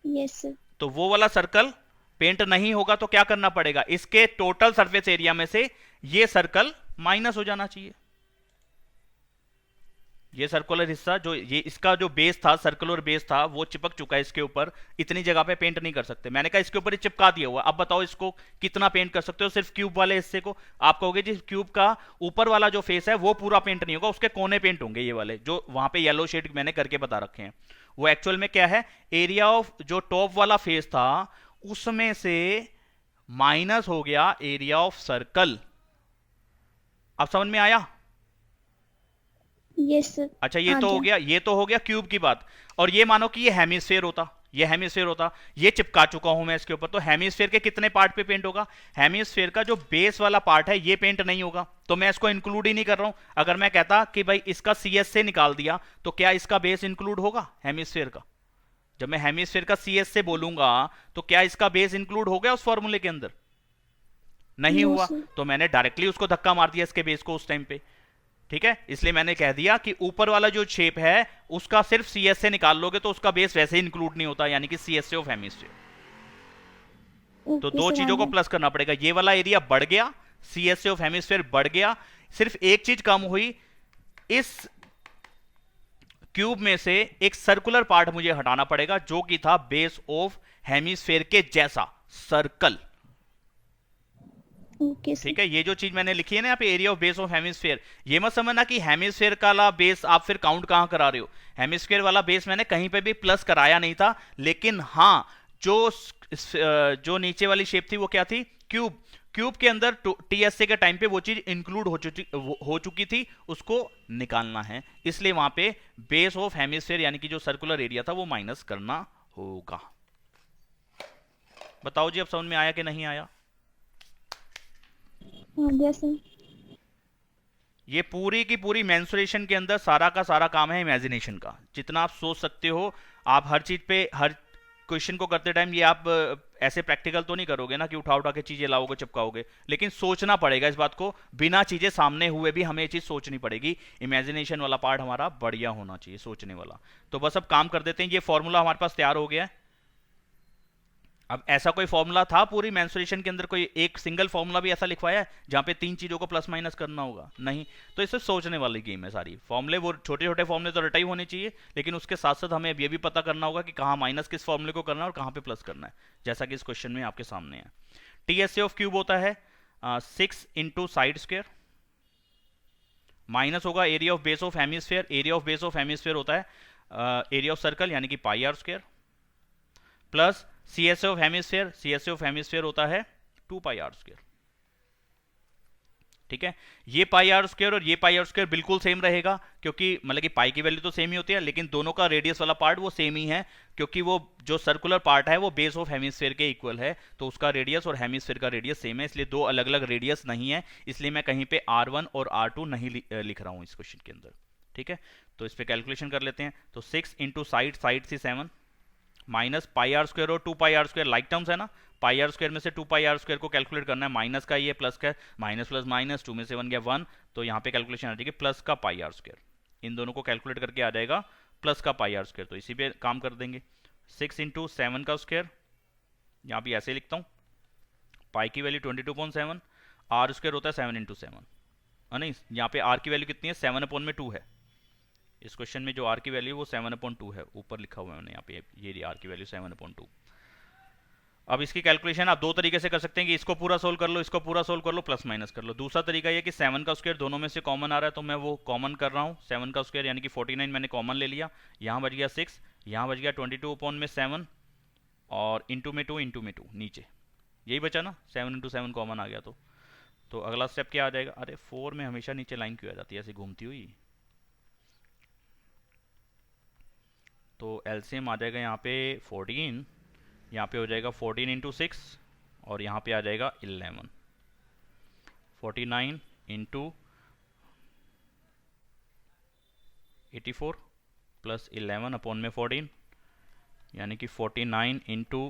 Yes sir. तो वो वाला सर्कल पेंट नहीं होगा, तो क्या करना पड़ेगा? इसके टोटल सरफेस एरिया में से ये सर्कल माइनस हो जाना चाहिए। ये सर्कुलर हिस्सा जो ये इसका जो बेस था, सर्कुलर बेस था, वो चिपक चुका है इसके ऊपर, इतनी जगह पे पेंट नहीं कर सकते। मैंने कहा इसके ऊपर ही चिपका दिया हुआ, अब बताओ इसको कितना पेंट कर सकते हो सिर्फ क्यूब वाले हिस्से को। आप कहोगे जी क्यूब का ऊपर वाला जो फेस है वो पूरा पेंट नहीं होगा, उसके कोने पेंट होंगे, ये वाले जो वहां पे येलो शेड मैंने करके बता रखे हैं। वो एक्चुअल में क्या है, एरिया ऑफ जो टॉप वाला फेस था उसमें से माइनस हो गया एरिया ऑफ सर्कल। अब समझ में आया? Yes sir. अच्छा ये तो हो गया, ये तो हो गया क्यूब की बात। और ये मानो कि ये हेमिस्फेयर होता, ये हेमिस्फेयर होता, ये चिपका चुका हूं मैं इसके ऊपर, तो हेमिस्फेयर के कितने पार्ट पे पेंट होगा? हेमिस्फेयर का जो बेस वाला पार्ट है ये पेंट नहीं होगा, तो मैं इसको इंक्लूड ही नहीं कर रहा हूं। अगर मैं कहता कि भाई इसका CS से निकाल दिया तो क्या इसका बेस इंक्लूड होगा हेमिस्फेयर का? जब मैं हेमिस्फेयर का CS से बोलूंगा तो क्या इसका बेस इंक्लूड हो गया उस फॉर्मूले के अंदर? नहीं हुआ, तो मैंने डायरेक्टली उसको धक्का मार दिया इसके बेस को उस टाइम पे। ठीक है, इसलिए मैंने कह दिया कि ऊपर वाला जो शेप है उसका सिर्फ CS से निकाल लोगे तो उसका बेस वैसे ही इंक्लूड नहीं होता, यानी कि CS ऑफ हेमिस्फीयर। तो दो चीजों को प्लस करना पड़ेगा, ये वाला एरिया बढ़ गया, CS ऑफ हेमिस्फीयर बढ़ गया, सिर्फ एक चीज कम हुई, इस क्यूब में से एक सर्कुलर पार्ट मुझे हटाना पड़ेगा जो कि था बेस ऑफ हेमिस्फीयर के जैसा सर्कल। ठीक है, ये जो चीज मैंने लिखी है ना यहाँ पे area of base of hemisphere, ये मत समझना कि हेमिस्फीयर का बेस आप फिर काउंट कहां करा रहे हो। हेमिस्फीयर वाला बेस मैंने कहीं पे भी प्लस कराया नहीं था, लेकिन हाँ जो नीचे वाली शेप थी वो क्या थी, क्यूब। क्यूब के अंदर TSA के टाइम पे वो चीज इंक्लूड हो चुकी थी, उसको निकालना है, इसलिए वहां पे बेस ऑफ हेमिस्फीयर यानी कि जो सर्कुलर एरिया था वो माइनस करना होगा। बताओ जी अब समझ में आया कि नहीं आया? ये पूरी की पूरी मेंसुरेशन के अंदर सारा का सारा काम है इमेजिनेशन का। जितना आप सोच सकते हो, आप हर चीज पे, हर क्वेश्चन को करते टाइम ये आप ऐसे प्रैक्टिकल तो नहीं करोगे ना कि उठा उठा के चीजें लाओगे चिपकाओगे, लेकिन सोचना पड़ेगा इस बात को, बिना चीजें सामने हुए भी हमें ये चीज सोचनी पड़ेगी। इमेजिनेशन वाला पार्ट हमारा बढ़िया होना चाहिए, सोचने वाला। तो बस अब काम कर देते हैं, ये फॉर्मूला हमारे पास तैयार हो गया है। अब ऐसा कोई फॉर्मूला था पूरी मेंसुरेशन के अंदर, कोई एक सिंगल फॉर्मूला भी ऐसा लिखवाया है जहां पे तीन चीजों को प्लस माइनस करना होगा? नहीं। तो इससे सोचने वाली गेम है सारी। फॉर्मूले वो छोटे छोटे फॉर्मूले तो रटाई होने चाहिए, लेकिन उसके साथ साथ हमें अब ये भी पता करना होगा कि कहाँ माइनस किस फॉर्मूले को करना है और कहाँ पे प्लस करना है, जैसा कि इस क्वेश्चन में आपके सामने है। TSA ऑफ क्यूब होता है 6 इंटू साइड स्क्वेयर, माइनस होगा area of base of hemisphere, area of base of hemisphere होता है एरिया ऑफ सर्कल यानी कि pi r square, plus CSA of hemisphere, CSA of hemisphere होता है 2 पाई आर स्क्वेयर। ठीक है, ये पाई आर स्क्वेयर और ये पाई आर स्क्वेयर बिल्कुल सेम रहेगा, क्योंकि मतलब कि पाई की वैल्यू तो सेम ही होती है, लेकिन दोनों का रेडियस वाला पार्ट वो सेम ही है, क्योंकि वो जो सर्कुलर पार्ट है वो बेस ऑफ हेमिस्फीयर के इक्वल है, तो उसका रेडियस और हेमिस्फीयर का रेडियस सेम है, इसलिए दो अलग अलग रेडियस नहीं है, इसलिए मैं कहीं पे R1 और R2 नहीं लिख रहा हूं इस क्वेश्चन के अंदर। ठीक है, तो इस पर कैलकुलेशन कर लेते हैं। तो 6 इंटू साइड से 7 माइनस पाई आर स्क्वायर और 2 पाई आर स्क्वायर लाइक टर्म्स है ना, पाई आर स्क्वायर में से 2 पाई आर स्क्वायर को कैलकुलेट करना है, माइनस का ये प्लस का, माइनस प्लस माइनस 2 में से 1 गया 1, तो यहाँ पे कैलकुलेशन आ जाएगी प्लस का पाई आर स्क्वायर, इन दोनों को कैलकुलेट करके आ जाएगा प्लस का पाई आर स्क्वायर। तो इसी पे काम कर देंगे, 6 इंटू 7 का स्क्वायर, यहाँ पे ऐसे लिखता हूँ, पाई की वैल्यू 22.7, आर स्क्वायर होता है 7 इंटू 7, नहीं यहाँ पे आर की वैल्यू कितनी है 7/2 है, इस क्वेश्चन में जो आर की वैल्यू वो 7/2 है, ऊपर लिखा हुआ है मैंने यहाँ पे, ये आर की वैल्यू 7/2। अब इसकी कैलकुलेशन आप दो तरीके से कर सकते हैं कि इसको पूरा सोल्व कर लो, इसको पूरा सोल्व कर लो, प्लस माइनस कर लो। दूसरा तरीका ये कि 7 का स्क्वायर दोनों में से कॉमन आ रहा है, तो मैं वो कॉमन कर रहा हूँ, 7 का स्क्वायर यानी कि 49 मैंने कॉमन ले लिया, यहाँ बच गया 6, यहाँ बच गया 22/7 और इंटू में 2 नीचे, यही बचा ना, 7 इंटू 7 कॉमन आ गया। तो अगला स्टेप क्या आ जाएगा, अरे 4 में हमेशा नीचे लाइन क्यों आ जाती है ऐसे घूमती हुई, तो एलसीएम आ जाएगा यहाँ पे 14, यहाँ पे हो जाएगा 14 इंटू 6 और यहाँ पे आ जाएगा 11, 49 इंटू 84 प्लस 11 अपॉन में 14, यानी कि 49 इंटू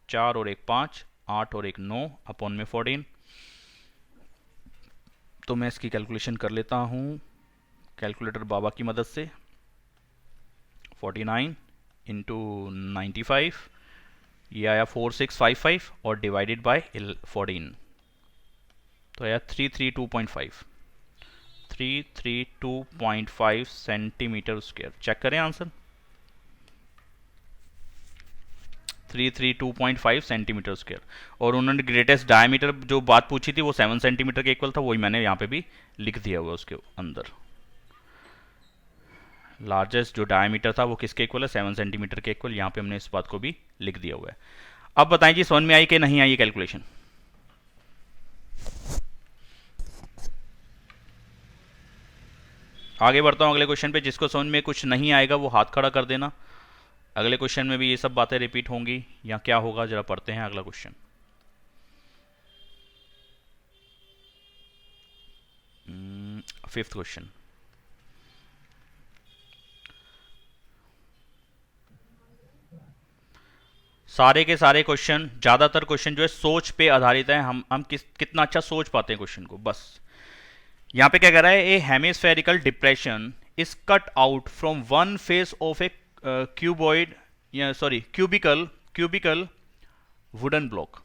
4 और 1 5, 8 और 1 9 अपॉन में 14। तो मैं इसकी कैलकुलेशन कर लेता हूँ कैलकुलेटर बाबा की मदद से, 49 इंटू 95, ये आया 4655 और डिवाइडेड बाय 14, तो आया 332.5, 332.5 सेंटीमीटर स्क्वायर। चेक करें आंसर, 332.5 सेंटीमीटर स्क्वायर। और उन्होंने ग्रेटेस्ट डायमीटर जो बात पूछी थी वो 7 सेंटीमीटर के इक्वल था, वही मैंने यहाँ पे भी लिख दिया हुआ उसके अंदर। लार्जेस्ट जो डायमीटर था वो किसके इक्वल है, 7 सेंटीमीटर के इक्वल। यहाँ पे हमने इस बात को भी लिख दिया हुआ है। अब बताएं जी समझ में आई कि नहीं आई कैलकुलेशन? आगे बढ़ता हूँ अगले क्वेश्चन पे। जिसको समझ में कुछ नहीं आएगा वो हाथ खड़ा कर देना। अगले क्वेश्चन में भी ये सब बातें रिपीट होंगी या क्या होगा, जरा पढ़ते हैं अगला क्वेश्चन। Fifth question. सारे के सारे क्वेश्चन, ज्यादातर क्वेश्चन जो है सोच पे आधारित है। हम कितना अच्छा सोच पाते हैं क्वेश्चन को, बस। यहां पे क्या कह रहा है, a hemispherical depression is cut out from one face of a cubical wooden block.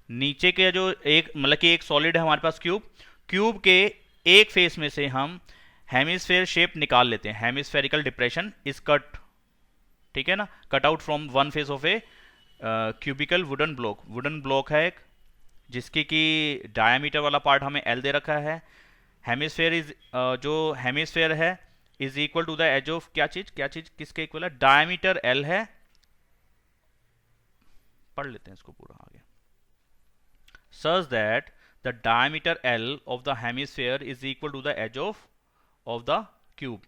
नीचे के जो एक मतलब कि एक सॉलिड है हमारे पास क्यूब के एक फेस में से हम हेमिस्फेयर शेप निकाल लेते हैं। हेमिस्फेरिकल डिप्रेशन इज कट, ठीक है ना, cut out from one face of a cubical wooden block. Wooden block है एक, जिसकी की डायमीटर वाला पार्ट हमें एल दे रखा है। हेमिस्फेयर इज जो हेमिस्फेयर है is equal to the edge of क्या चीज किसके इक्वल है, डायमीटर एल है। पढ़ लेते हैं इसको पूरा आगे। Such that the diameter L of the hemisphere is equal to the edge of the cube.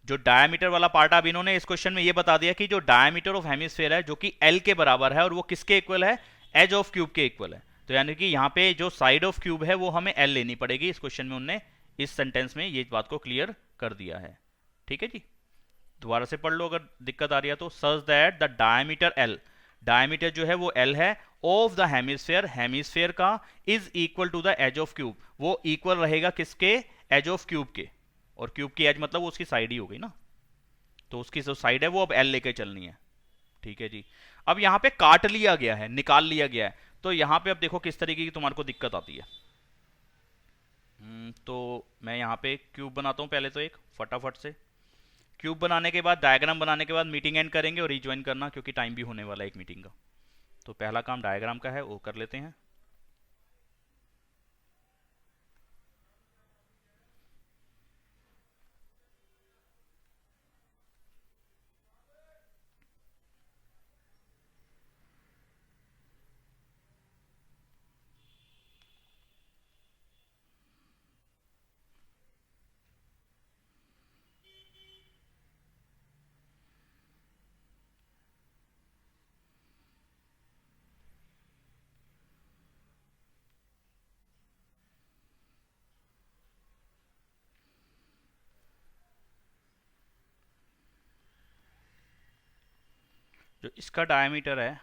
जो डायमीटर वाला पार्ट, अब इन्होंने इस क्वेश्चन में ये बता दिया कि जो डायमीटर ऑफ हेमिस्फेयर है जो कि एल के बराबर है और वो किसके इक्वल है, एज ऑफ क्यूब के इक्वल है। तो यानी कि यहाँ पे जो साइड ऑफ क्यूब है वो हमें एल लेनी पड़ेगी। इस क्वेश्चन में उन्होंने इस सेंटेंस में ये बात को क्लियर कर दिया है। ठीक है जी, दोबारा से पढ़ लो अगर दिक्कत आ रही है तो। Such that the diameter L, diameter जो है वो एल है, ऑफ द हेमिस्फेयर, हेमिस्फेयर का, is equal to the edge of cube, वो इक्वल रहेगा किसके, एज ऑफ क्यूब के। और क्यूब की एज मतलब वो उसकी साइड ही हो गई ना, तो उसकी जो साइड है वो अब एल लेके चलनी है। ठीक है जी, अब यहां पे काट लिया गया है, निकाल लिया गया है, तो यहां पे अब देखो किस तरीके की तुम्हारे को दिक्कत आती है। तो मैं यहां पे क्यूब बनाता हूं पहले तो एक फटाफट से। क्यूब बनाने के बाद, डायग्राम बनाने के बाद मीटिंग एंड करेंगे और रिज्वाइन करना, क्योंकि टाइम भी होने वाला है एक मीटिंग का। तो पहला काम डायग्राम का है, वो कर लेते हैं। जो इसका डायमीटर है,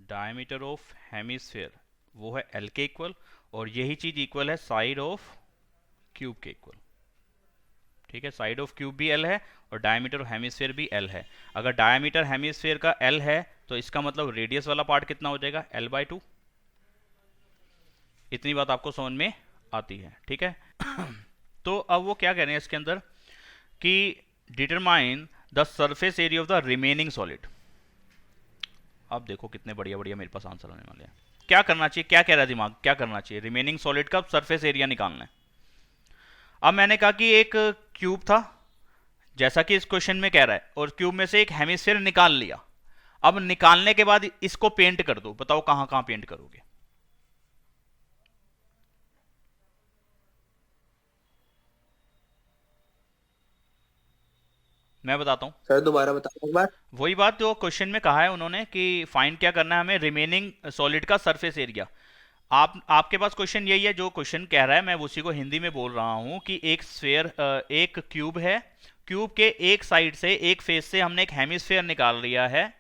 डायमीटर ऑफ हेमिस्फेयर, वो है एल के इक्वल, और यही चीज इक्वल है साइड ऑफ क्यूब के इक्वल। ठीक है, साइड ऑफ क्यूब भी एल है और डायमीटर ऑफ हेमिस्फेयर भी एल है। अगर डायमीटर हेमिस्फेयर का एल है तो इसका मतलब रेडियस वाला पार्ट कितना हो जाएगा, L/2। इतनी बात आपको समझ में आती है, ठीक है। तो अब वो क्या कह रहे हैं इसके अंदर कि determine the surface area of the remaining solid. अब देखो कितने बढ़िया बढ़िया मेरे पास आंसर आने वाले हैं। क्या करना चाहिए, क्या कह रहा है दिमाग, क्या करना चाहिए, रिमेनिंग सॉलिड का सरफेस एरिया निकालना है। अब मैंने कहा कि एक क्यूब था, जैसा कि इस क्वेश्चन में कह रहा है, और क्यूब में से एक हेमिस्फीयर निकाल लिया। अब निकालने के बाद इसको पेंट कर दो, बताओ कहां कहां पेंट करोगे। मैं बताता हूं सर, दोबारा बताओ एक बार। वही बात जो क्वेश्चन में कहा है उन्होंने कि फाइंड क्या करना है हमें, रिमेनिंग सॉलिड का सरफेस एरिया। आपके पास क्वेश्चन यही है जो क्वेश्चन कह रहा है, मैं उसी को हिंदी में बोल रहा हूं कि एक स्फीयर, एक क्यूब है, क्यूब के एक साइड से, एक फेस से हमने एक हेमिस्फीयर निकाल लिया है,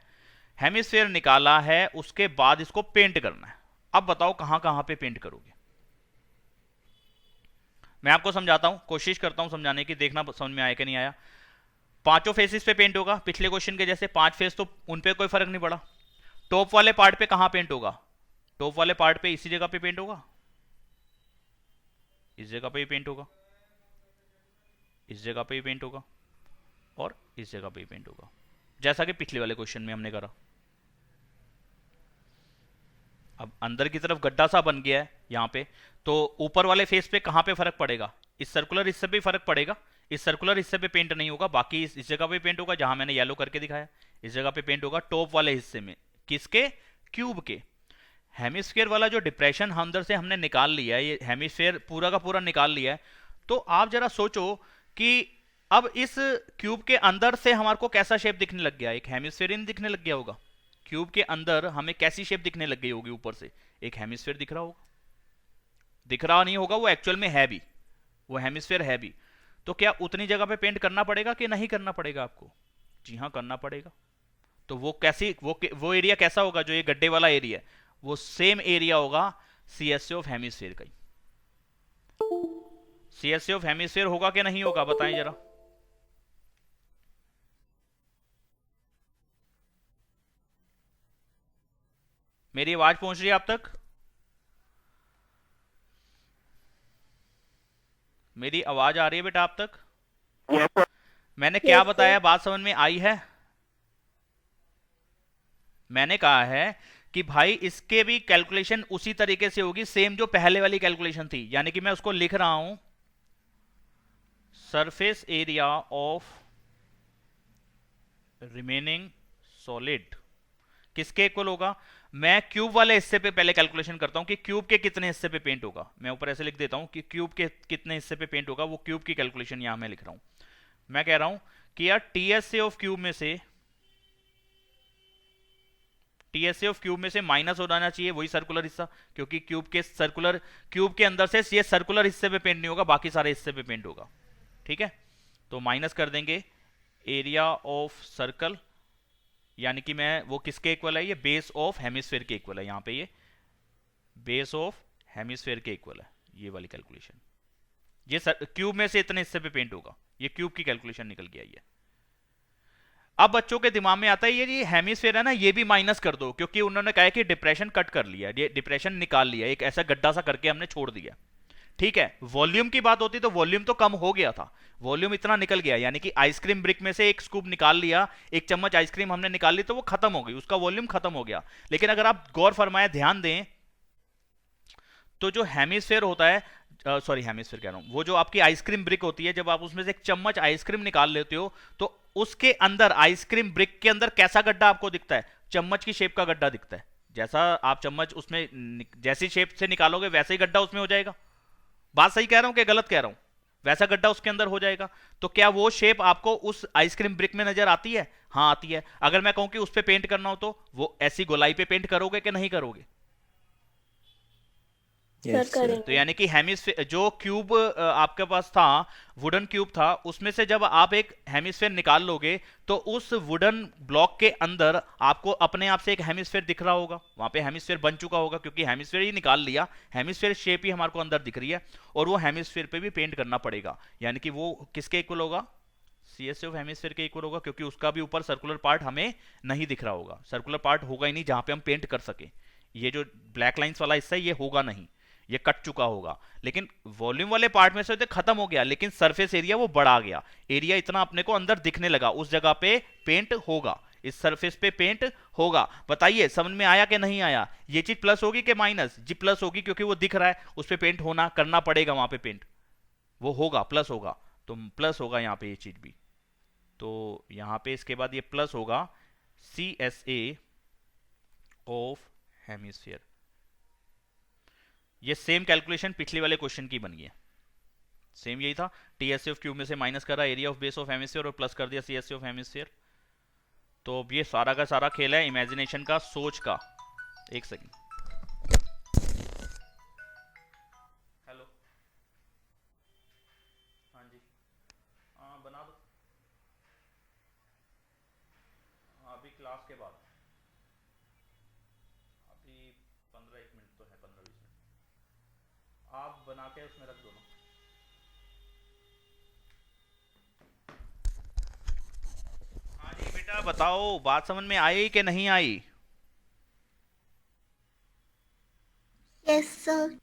हेमिस्फीयर निकाला है, उसके बाद इसको पेंट करना है। अब बताओ कहां कहां पे पेंट करोगे। मैं आपको समझाता हूं, कोशिश करता हूं समझाने की, देखना समझ में आया कि नहीं आया। पांचों फेसेस पे पेंट होगा, पिछले क्वेश्चन के जैसे 5 फेस, तो उन पे कोई फर्क नहीं पड़ा। टॉप वाले पार्ट पे कहां पेंट होगा, टॉप वाले पार्ट पे इसी जगह पे पेंट होगा। इस जगह पे भी पेंट होगा, इस जगह पे भी पेंट होगा, और इस जगह पे भी पेंट होगा, जैसा कि पिछले वाले क्वेश्चन में हमने करा। अब अंदर की तरफ गड्ढा सा बन गया है यहाँ पे, तो ऊपर वाले फेस पे कहाँ पे फर्क पड़ेगा? इस सर्कुलर हिस्से पे फर्क पड़ेगा। इस सर्कुलर हिस्से पे पेंट नहीं होगा, बाकी इस जगह पे पेंट होगा जहां मैंने येलो करके दिखाया, इस जगह पे पेंट होगा टॉप वाले हिस्से में। किसके? क्यूब के। हेमिस्फीयर वाला जो डिप्रेशन अंदर से हमने निकाल लिया है, ये हेमिस्फीयर पूरा का पूरा निकाल लिया है, तो आप जरा सोचो कि अब इस क्यूब के अंदर से हमारे को कैसा शेप दिखने लग गया? एक हेमिस्फीयर दिखने लग गया होगा। क्यूब के अंदर हमें कैसी शेप दिखने लग गई होगी? ऊपर से एक हेमिस्फीयर दिख रहा होगा, दिख रहा नहीं होगा, वो एक्चुअल में है भी, वो हेमिस्फीयर है भी। तो क्या उतनी जगह पे पेंट करना पड़ेगा कि नहीं करना पड़ेगा आपको? जी हाँ, करना पड़ेगा। तो वो कैसी, वो एरिया कैसा होगा? जो ये गड्ढे वाला एरिया है, वो सेम एरिया होगा सीएसए ऑफ हेमिस्फीयर का ही। सीएसए ऑफ हेमिस्फीयर होगा कि नहीं होगा? बताएं जरा। मेरी आवाज पहुंच रही है आप तक? मेरी आवाज आ रही है बेटा आप तक? मैंने क्या बताया, बात समझ में आई है? मैंने कहा है कि भाई इसके भी कैलकुलेशन उसी तरीके से होगी, सेम जो पहले वाली कैलकुलेशन थी। यानी कि मैं उसको लिख रहा हूं, surface area of remaining solid किसके इक्वल होगा? मैं क्यूब वाले हिस्से पे पहले कैलकुलेशन करता हूं कि क्यूब के कितने हिस्से पे पेंट होगा। मैं ऊपर ऐसे लिख देता हूं कि क्यूब के कितने हिस्से पे पेंट होगा, वो क्यूब की कैलकुलेशन यहां मैं लिख रहा हूं। मैं कह रहा हूं कि यार टीएसए ऑफ क्यूब में से, टीएसए ऑफ क्यूब में से माइनस हो जाना चाहिए वही सर्कुलर हिस्सा, क्योंकि क्यूब के अंदर से ये सर्कुलर हिस्से पे पेंट नहीं होगा, बाकी सारे हिस्से पे पेंट होगा। ठीक है, तो माइनस कर देंगे एरिया ऑफ सर्कल, यानी कि मैं वो किसके इक्वल है? ये बेस ऑफ हेमिस्फीयर के इक्वल है। यहां पे ये बेस ऑफ हेमिस्फीयर के इक्वल है, ये वाली कैलकुलेशन। ये क्यूब में से इतने हिस्से पे पेंट होगा, ये क्यूब की कैलकुलेशन निकल गया ये। अब बच्चों के दिमाग में आता है ये हेमिस्फीयर है ना, ये भी माइनस कर दो, क्योंकि उन्होंने कहा कि डिप्रेशन कट कर लिया, ये डिप्रेशन निकाल लिया, एक ऐसा गड्ढा सा करके हमने छोड़ दिया। ठीक है, वॉल्यूम की बात होती तो वॉल्यूम तो कम हो गया था, वॉल्यूम इतना निकल गया, यानी कि आइसक्रीम ब्रिक में से एक स्कूप निकाल लिया, एक चम्मच आइसक्रीम हमने निकाल ली तो वो खत्म हो गई, उसका वॉल्यूम खत्म हो गया। लेकिन अगर आप गौर फरमाए, ध्यान दें, तो जो हेमिस्फीयर होता है, सॉरी हेमिस्फीयर कह रहा हूं, वो जो आपकी आइसक्रीम ब्रिक होती है, जब आप उसमें से एक चम्मच आइसक्रीम निकाल लेते हो तो उसके अंदर, आइसक्रीम ब्रिक के अंदर कैसा गड्ढा आपको दिखता है? चम्मच की शेप का गड्ढा दिखता है। जैसा आप चम्मच उसमें जैसी शेप से निकालोगे वैसे ही गड्ढा उसमें हो जाएगा। बात सही कह रहा हूं कि गलत कह रहा हूं? वैसा गड्ढा उसके अंदर हो जाएगा। तो क्या वो शेप आपको उस आइसक्रीम ब्रिक में नजर आती है? हाँ आती है। अगर मैं कहूं कि उस पे पेंट करना हो तो वो ऐसी गोलाई पे पेंट करोगे कि नहीं करोगे? Yes, sir. तो यानी कि हेमिस्फीयर, जो क्यूब आपके पास था, वुडन क्यूब था, उसमें से जब आप एक हेमिस्फीयर निकाल लोगे तो उस वुडन ब्लॉक के अंदर आपको अपने आप से एक हेमिस्फीयर दिख रहा होगा, वहां पे हेमिस्फीयर बन चुका होगा, क्योंकि हेमिस्फीयर ही निकाल लिया, हेमिस्फीयर शेप ही हमारे को अंदर दिख रही है, और वो हेमिस्फीयर पे भी पेंट करना पड़ेगा। यानी कि वो किसके इक्वल होगा? सीएसए ऑफ हेमिस्फीयर के इक्वल होगा, क्योंकि उसका भी ऊपर सर्कुलर पार्ट हमें नहीं दिख रहा होगा, सर्कुलर पार्ट होगा ही नहीं जहां पे हम पेंट कर सके। ये जो ब्लैक लाइंस वाला हिस्सा है ये होगा नहीं, ये कट चुका होगा। लेकिन वॉल्यूम वाले पार्ट में से तो खत्म हो गया, लेकिन सरफेस एरिया वो बढ़ा गया, एरिया इतना अपने को अंदर दिखने लगा, उस जगह पे पेंट होगा, इस सरफेस पे पेंट होगा। बताइए समझ में आया कि नहीं आया? ये चीज प्लस होगी कि माइनस? जी प्लस होगी, क्योंकि वो दिख रहा है, उस पे पेंट होना, करना पड़ेगा, वहां पे पेंट वो होगा, प्लस होगा, तो प्लस होगा यहाँ पे ये चीज भी। तो यहाँ पे इसके बाद ये प्लस होगा CSA ऑफ हेमिस्फीयर। ये सेम कैलकुलेशन पिछले वाले क्वेश्चन की बन गई है, सेम यही था। टीएसए ऑफ क्यूब में से माइनस करा area of base of hemisphere और प्लस कर दिया सीएसए ऑफ हेमिस्फीयर। तो अब ये सारा का सारा खेल है इमेजिनेशन का, सोच का। एक सेकंड, हेलो, हाँ जी, हाँ बना दो, अभी क्लास के बाद, अभी 15-1 मिनट तो है, 15-20 मिनट आप बना के उसमें रख दो ना। हाँ जी बेटा बताओ, बात समझ में आई कि नहीं आई? Yes sir.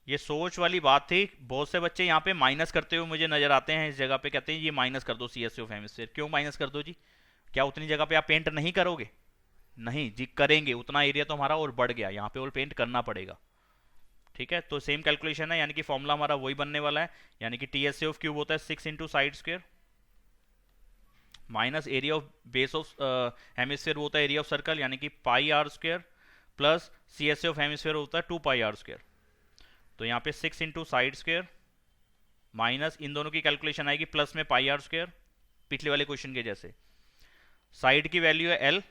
ये सोच वाली बात थी। बहुत से बच्चे यहाँ पे माइनस करते हुए मुझे नजर आते हैं इस जगह पे, कहते हैं ये माइनस कर दो CSA ऑफ हेमिस्फीयर। क्यों माइनस कर दो जी? क्या उतनी जगह पे आप पेंट नहीं करोगे? नहीं जी, करेंगे। उतना एरिया तो हमारा और बढ़ गया, यहाँ पे और पेंट करना पड़ेगा। ठीक है, तो सेम कैलकुलेशन है, यानी कि फॉर्मूला हमारा वही बनने वाला है, यानी कि TSA ऑफ क्यूब होता है 6 into side square minus area of base of hemisphere होता है एरिया ऑफ सर्कल, यानी कि pi r square plus CSA of hemisphere होता है 2 पाई आर स्क्वायर। तो यहाँ पे 6 इंटू साइड स्क्वायर माइनस इन दोनों की कैलकुलेशन आएगी प्लस में पाई आर स्क्वायर, पिछले वाले क्वेश्चन के जैसे। साइड की वैल्यू है L,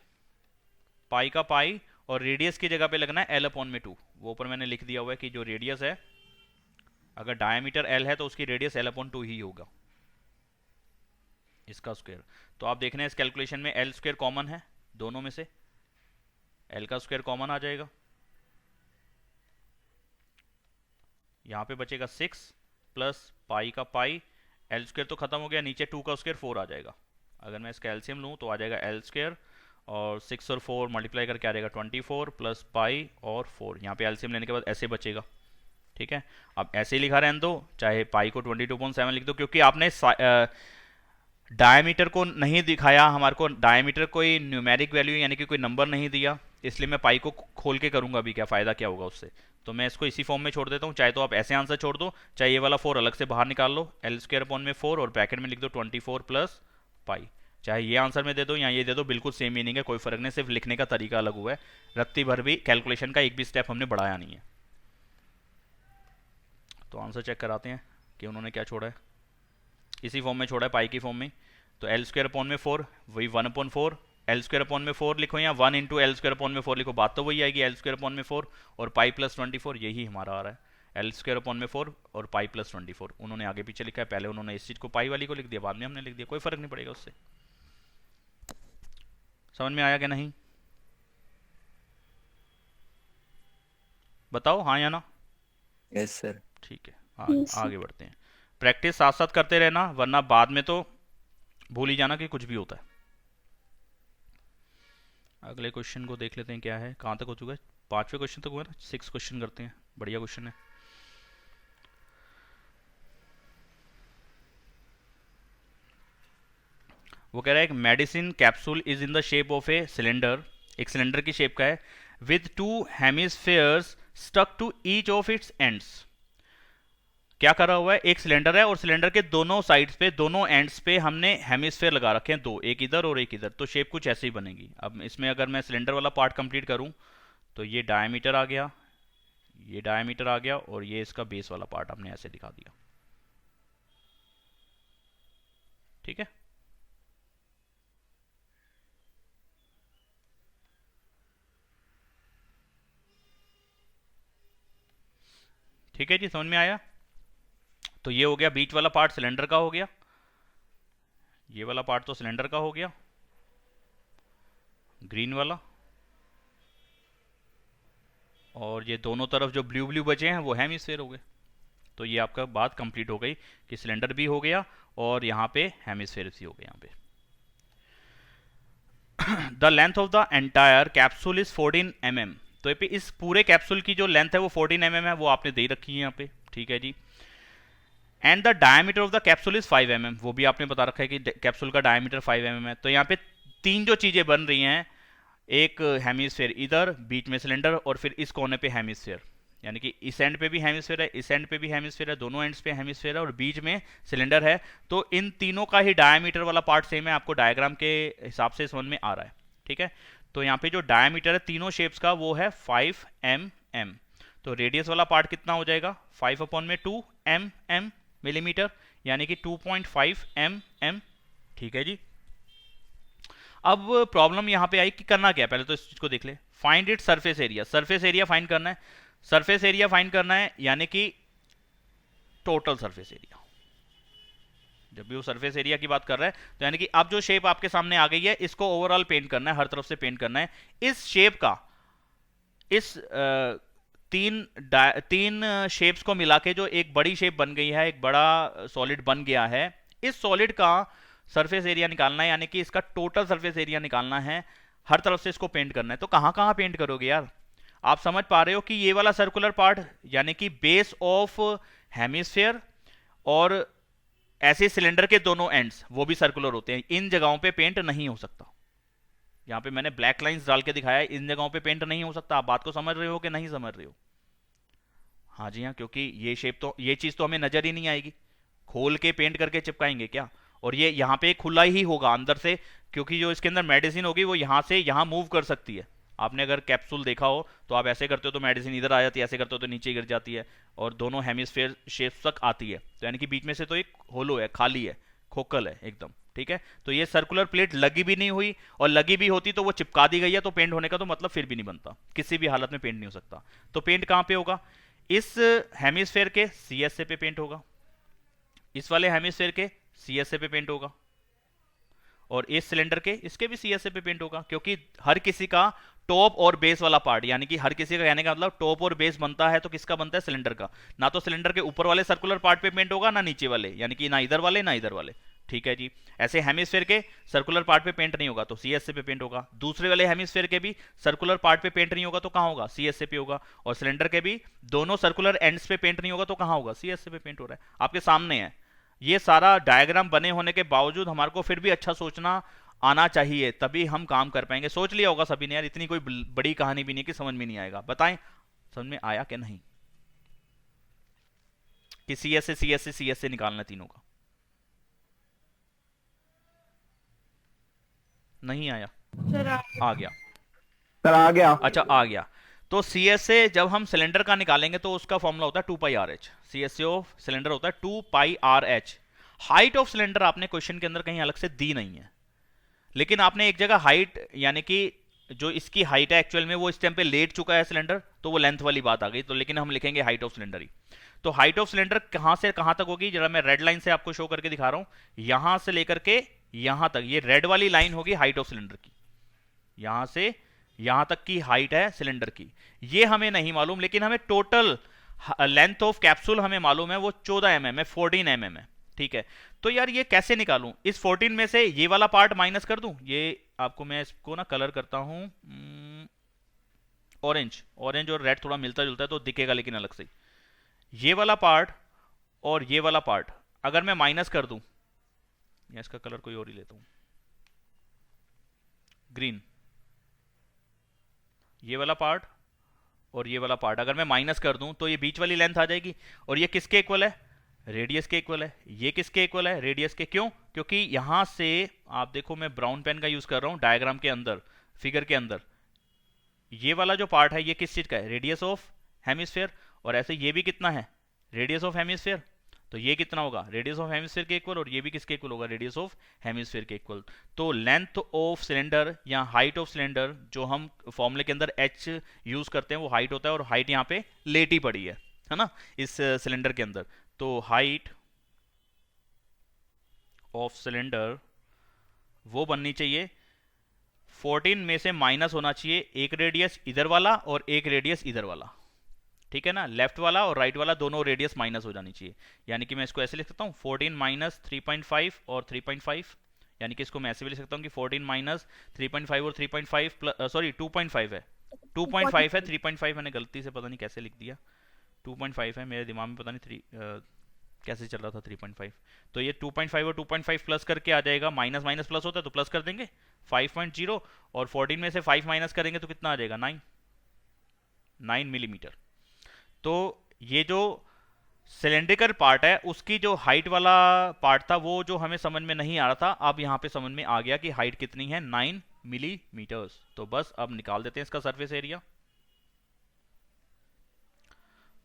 पाई का पाई, और रेडियस की जगह पे लगना है L अपॉन में 2। वो ऊपर मैंने लिख दिया हुआ है कि जो रेडियस है, अगर डायमीटर L है तो उसकी रेडियस L अपॉन 2 ही होगा, इसका स्क्वायर। तो आप देख रहे हैं इस कैलकुलेशन में L स्क्वायर कॉमन है दोनों में से, L का स्क्वायर कॉमन आ जाएगा। यहाँ पे बचेगा 6 प्लस पाई का पाई, L स्क्वायर तो खत्म हो गया, नीचे 2 का स्क्वायर 4 आ जाएगा। अगर मैं इसका एलसीएम लूँ तो आ जाएगा L स्क्वायर, और 6 और 4 मल्टीप्लाई करके आ जाएगा 24 प्लस पाई और 4। यहाँ पे एलसीएम लेने के बाद ऐसे बचेगा। ठीक है, अब ऐसे ही लिखा रहने दो, चाहे पाई को 22.7 लिख दो, क्योंकि आपने डायमीटर को नहीं दिखाया, हमारे को डायमीटर कोई न्यूमेरिक वैल्यू यानी कि कोई नंबर नहीं दिया, इसलिए मैं पाई को खोल के करूंगा अभी, क्या फ़ायदा क्या होगा उससे। तो मैं इसको इसी फॉर्म में छोड़ देता हूँ, चाहे तो आप ऐसे आंसर छोड़ दो, चाहे ये वाला 4 अलग से बाहर निकाल लो, L स्क्वायर अपॉन में 4 और ब्रैकेट में लिख दो 24 प्लस पाई। चाहे ये आंसर में दे दो या ये दे दो, बिल्कुल सेम मीनिंग है, कोई फर्क नहीं, सिर्फ लिखने का तरीका अलग हुआ है। रत्ती भर भी कैलकुलेशन का एक भी स्टेप हमने बढ़ाया नहीं है। तो आंसर चेक कराते हैं कि उन्होंने क्या छोड़ा है। इसी फॉर्म में छोड़ा है, पाई की फॉर्म में। तो L स्क्वायर अपॉन में 4 वही 1/4, L स्क्वायर अपॉन में 4 लिखो या 1 इंटू L स्क्वायर अपॉन में 4 लिखो, बात तो वही आएगी, L स्क्वायर अपॉन में 4 और पाई प्लस 24, यही हमारा आ रहा है। L स्क्वायर अपॉन में 4 और पाई प्लस 24। उन्होंने आगे पीछे लिखा है, पहले उन्होंने इस चीज़ को पाई वाली को लिख दिया, बाद में हमने लिख दिया, कोई फर्क नहीं पड़ेगा उससे। समझ में आया क्या नहीं? बताओ हाँ या ना। Yes sir. ठीक है, Yes, sir. आगे बढ़ते हैं। प्रैक्टिस साथ साथ करते रहना, वरना बाद में तो भूल ही जाना कि कुछ भी होता है। अगले क्वेश्चन को देख लेते हैं क्या है, कहाँ तक हो चुका है। 5वें क्वेश्चन तक हुआ ना, 6 क्वेश्चन करते हैं, बढ़िया क्वेश्चन है। वो कह रहा है एक medicine capsule is in the shape of a cylinder, एक सिलेंडर की शेप का है, with 2 hemispheres stuck to each of its ends. क्या करा हुआ है, एक सिलेंडर है और सिलेंडर के दोनों साइड्स पे, दोनों एंड्स पे हमने हेमिस्फेयर लगा रखे हैं 2, एक इधर और एक इधर। तो शेप कुछ ऐसे ही बनेगी। अब इसमें अगर मैं सिलेंडर वाला पार्ट कंप्लीट करूं तो ये डायमीटर आ गया, ये डायमीटर आ गया, और ये इसका बेस वाला पार्ट हमने ऐसे दिखा दिया। ठीक है, ठीक है जी, समझ में आया। तो ये हो गया बीच वाला पार्ट सिलेंडर का हो गया, ये वाला पार्ट तो सिलेंडर का हो गया ग्रीन वाला, और ये दोनों तरफ जो ब्लू ब्लू बचे हैं वो हेमिस्फीयर हो गए। तो ये आपका बात कंप्लीट हो गई कि सिलेंडर भी हो गया और यहाँ पे हेमिस्फीयर भी हो गया। यहाँ पे the length of the entire capsule is 14 mm। तो ये पे इस पूरे कैप्सूल की जो लेंथ है वो 14 mm है, वो आपने दे रखी है यहाँ पे। ठीक है जी। And the diameter of the capsule is 5 mm, वो भी आपने बता रखा है कि कैप्सूल का डायमीटर 5 mm है। तो यहाँ पे 3 जो चीजें बन रही हैं, एक हेमिस्फीयर इधर बीच में सिलेंडर, और फिर इस कोने पे हेमिस्फीयर, यानी कि इस एंड पे भी हेमिस्फीयर है, इस एंड पे भी हेमिस्फीयर है, दोनों एंड्स पे हेमिस्फीयर है और बीच में सिलेंडर है। तो इन तीनों का ही डायमीटर वाला पार्ट सेम है, आपको डायग्राम के हिसाब से समझ में आ रहा है। ठीक है, तो यहाँ पे जो डायमीटर है तीनों शेप्स का वो है 5 mm। तो रेडियस वाला पार्ट कितना हो जाएगा, 5/2 mm मिलीमीटर, यानी कि 2.5 mm। ठीक है जी। अब प्रॉब्लम यहाँ पे आई कि करना क्या है, पहले तो इस चीज को देख ले। Find it surface area, surface area find करना है। सरफेस एरिया फाइंड करना है यानी कि टोटल सरफेस एरिया। जब भी वो सरफेस एरिया की बात कर रहा है तो यानी कि अब जो शेप आपके सामने आ गई है इसको ओवरऑल पेंट करना है, हर तरफ से पेंट करना है। इस शेप का, इस तीन शेप्स को मिला के जो एक बड़ी शेप बन गई है, एक बड़ा सॉलिड बन गया है, इस सॉलिड का सरफेस एरिया निकालना है, यानी कि इसका टोटल सरफेस एरिया निकालना है, हर तरफ से इसको पेंट करना है। तो कहां कहां पेंट करोगे यार, आप समझ पा रहे हो कि ये वाला सर्कुलर पार्ट यानी कि बेस ऑफ हेमिस्फेयर और ऐसे सिलेंडर के दोनों एंड्स वो भी सर्कुलर होते हैं, इन जगहों पे पेंट नहीं हो सकता। यहां पे मैंने ब्लैक लाइंस डाल के दिखाया है, इन जगहों पे पेंट नहीं हो सकता। आप बात को समझ रहे हो कि नहीं समझ रहे हो? हाँ जी हाँ, क्योंकि ये शेप तो, ये चीज तो हमें नजर ही नहीं आएगी, खोल के पेंट करके चिपकाएंगे क्या? और ये यहाँ पे खुला ही होगा अंदर से, क्योंकि जो इसके अंदर मेडिसिन होगी वो यहाँ से यहाँ मूव कर सकती है। आपने अगर कैप्सूल देखा हो तो आप ऐसे करते हो तो मेडिसिन इधर आ जाती है, ऐसे करते हो तो नीचे गिर जाती है और दोनों हेमिस्फेयर शेप तक आती है। तो यानी कि बीच में से तो एक होलो है, खाली है, खोखल है एकदम, ठीक है। तो ये सर्कुलर प्लेट लगी भी नहीं हुई, और लगी भी होती तो वो चिपका दी गई है, तो पेंट होने का तो मतलब फिर भी नहीं बनता, किसी भी हालत में पेंट नहीं हो सकता। तो पेंट कहाँ पे होगा? इस हेमिस्फेयर के CSA पे पेंट होगा, इस वाले हेमिस्फेयर के CSA पे पेंट होगा, और इस सिलेंडर के इसके भी CSA पे पेंट होगा, क्योंकि हर किसी का टॉप और बेस वाला पार्ट, यानी कि हर किसी का कहने का मतलब टॉप और बेस बनता है, तो किसका बनता है? सिलेंडर का। ना तो सिलेंडर के ऊपर वाले सर्कुलर पार्ट पे पेंट होगा, ना नीचे वाले, यानी कि ना इधर वाले ना इधर वाले, ठीक है जी। ऐसे हेमिस्फेयर के सर्कुलर पार्ट पे पेंट नहीं होगा तो CSA पे पेंट होगा, दूसरे वाले हेमिस्फेयर के भी सर्कुलर पार्ट पे पेंट नहीं होगा तो कहां होगा? CSA पे होगा, और सिलेंडर के भी दोनों सर्कुलर एंड्स पे पेंट नहीं होगा तो कहां होगा? CSA पे पेंट हो रहा है, आपके सामने है। ये सारा डायग्राम बने होने के बावजूद हमारे को फिर भी अच्छा सोचना आना चाहिए, तभी हम काम कर पाएंगे। सोच लिया होगा सभी ने यार, इतनी कोई बड़ी कहानी भी नहीं कि समझ में नहीं आएगा। बताएं समझ में आया कि नहीं? कि CSA निकालना तीनों का, नहीं आया? सर आ गया, सर आ गया। अच्छा आ गया। तो CSA जब हम सिलेंडर का निकालेंगे तो उसका फॉर्मूला होता है 2πRh। CSA ऑफ सिलेंडर होता है 2πRh। हाइट ऑफ सिलेंडर आपने क्वेश्चन के अंदर कहीं अलग से दी नहीं है, लेकिन आपने एक जगह हाइट, यानी कि जो इसकी हाइट है एक्चुअल में वो इस टाइम पे लेट चुका है सिलेंडर, तो वो लेंथ वाली बात आ गई, तो लेकिन हम लिखेंगे हाइट ऑफ सिलेंडर ही। तो हाइट ऑफ सिलेंडर कहां से कहां तक होगी? जरा मैं रेड लाइन से आपको शो करके दिखा रहा हूं, यहां से लेकर के यहां तक, ये रेड वाली लाइन होगी हाइट ऑफ सिलेंडर की, यहां से यहां तक की हाइट है सिलेंडर की। ये हमें नहीं मालूम, लेकिन हमें टोटल लेंथ ऑफ कैप्सूल हमें मालूम है, वो 14 mm है, 14 mm है, ठीक है। तो यार ये कैसे निकालूं? इस 14 में से ये वाला पार्ट माइनस कर दूं। ये आपको मैं इसको ना कलर करता हूं ऑरेंज, ऑरेंज और रेड थोड़ा मिलता जुलता है तो दिखेगा लेकिन अलग से। ये वाला पार्ट और ये वाला पार्ट अगर मैं माइनस कर दूं, या इसका कलर कोई और ही लेता हूं, ग्रीन, ये वाला पार्ट और ये वाला पार्ट अगर मैं माइनस कर दूं तो ये बीच वाली लेंथ आ जाएगी, और ये किसके इक्वल है? रेडियस के इक्वल है। ये किसके इक्वल है? रेडियस के। क्यों? क्योंकि यहां से आप देखो मैं ब्राउन पेन का यूज कर रहा हूं डायग्राम के अंदर, फिगर के अंदर, ये वाला जो पार्ट है ये किस चीज का है? Radius of hemisphere. और ऐसे ये भी कितना है? Radius of hemisphere. तो ये कितना होगा? रेडियस ऑफ हेमिस्फेयर के इक्वल, और ये भी किसके इक्वल होगा? रेडियस ऑफ हेमिस्फेयर के इक्वल। तो लेंथ ऑफ सिलेंडर या हाइट ऑफ सिलेंडर, जो हम फॉर्मूले के अंदर h यूज करते हैं, वो हाइट होता है, और हाइट यहाँ पे लेटी पड़ी है ना, इस सिलेंडर के अंदर। तो हाइट ऑफ सिलेंडर वो बननी चाहिए 14 में से माइनस होना चाहिए एक रेडियस इधर वाला और एक रेडियस इधर वाला, ठीक है ना। लेफ्ट वाला और राइट वाला दोनों रेडियस माइनस हो जानी चाहिए। यानी कि मैं इसको ऐसे लिख सकता हूँ 14 माइनस 3.5 और 3.5, यानी कि इसको मैं ऐसे भी लिख सकता हूँ कि 14 माइनस 3.5 और 3.5 प्लस, सॉरी 2.5 है, 2.5 है, 3.5 मैंने गलती से पता नहीं कैसे लिख दिया, 2.5 है, मेरे दिमाग में पता नहीं कैसे चल रहा था 3.5। तो ये 2.5 और 2.5 प्लस करके आ जाएगा, माइनस माइनस प्लस होता है तो प्लस कर देंगे 5.0, और 14 में से 5 माइनस करेंगे तो कितना आ जाएगा? 9 मिलीमीटर। तो ये जो सिलेंड्रिकल पार्ट है उसकी जो हाइट वाला पार्ट था वो जो हमें समझ में नहीं आ रहा था, अब यहाँ पे समझ में आ गया कि हाइट कितनी है, 9 मिलीमीटर्स। तो बस अब निकाल देते हैं इसका सरफेस एरिया।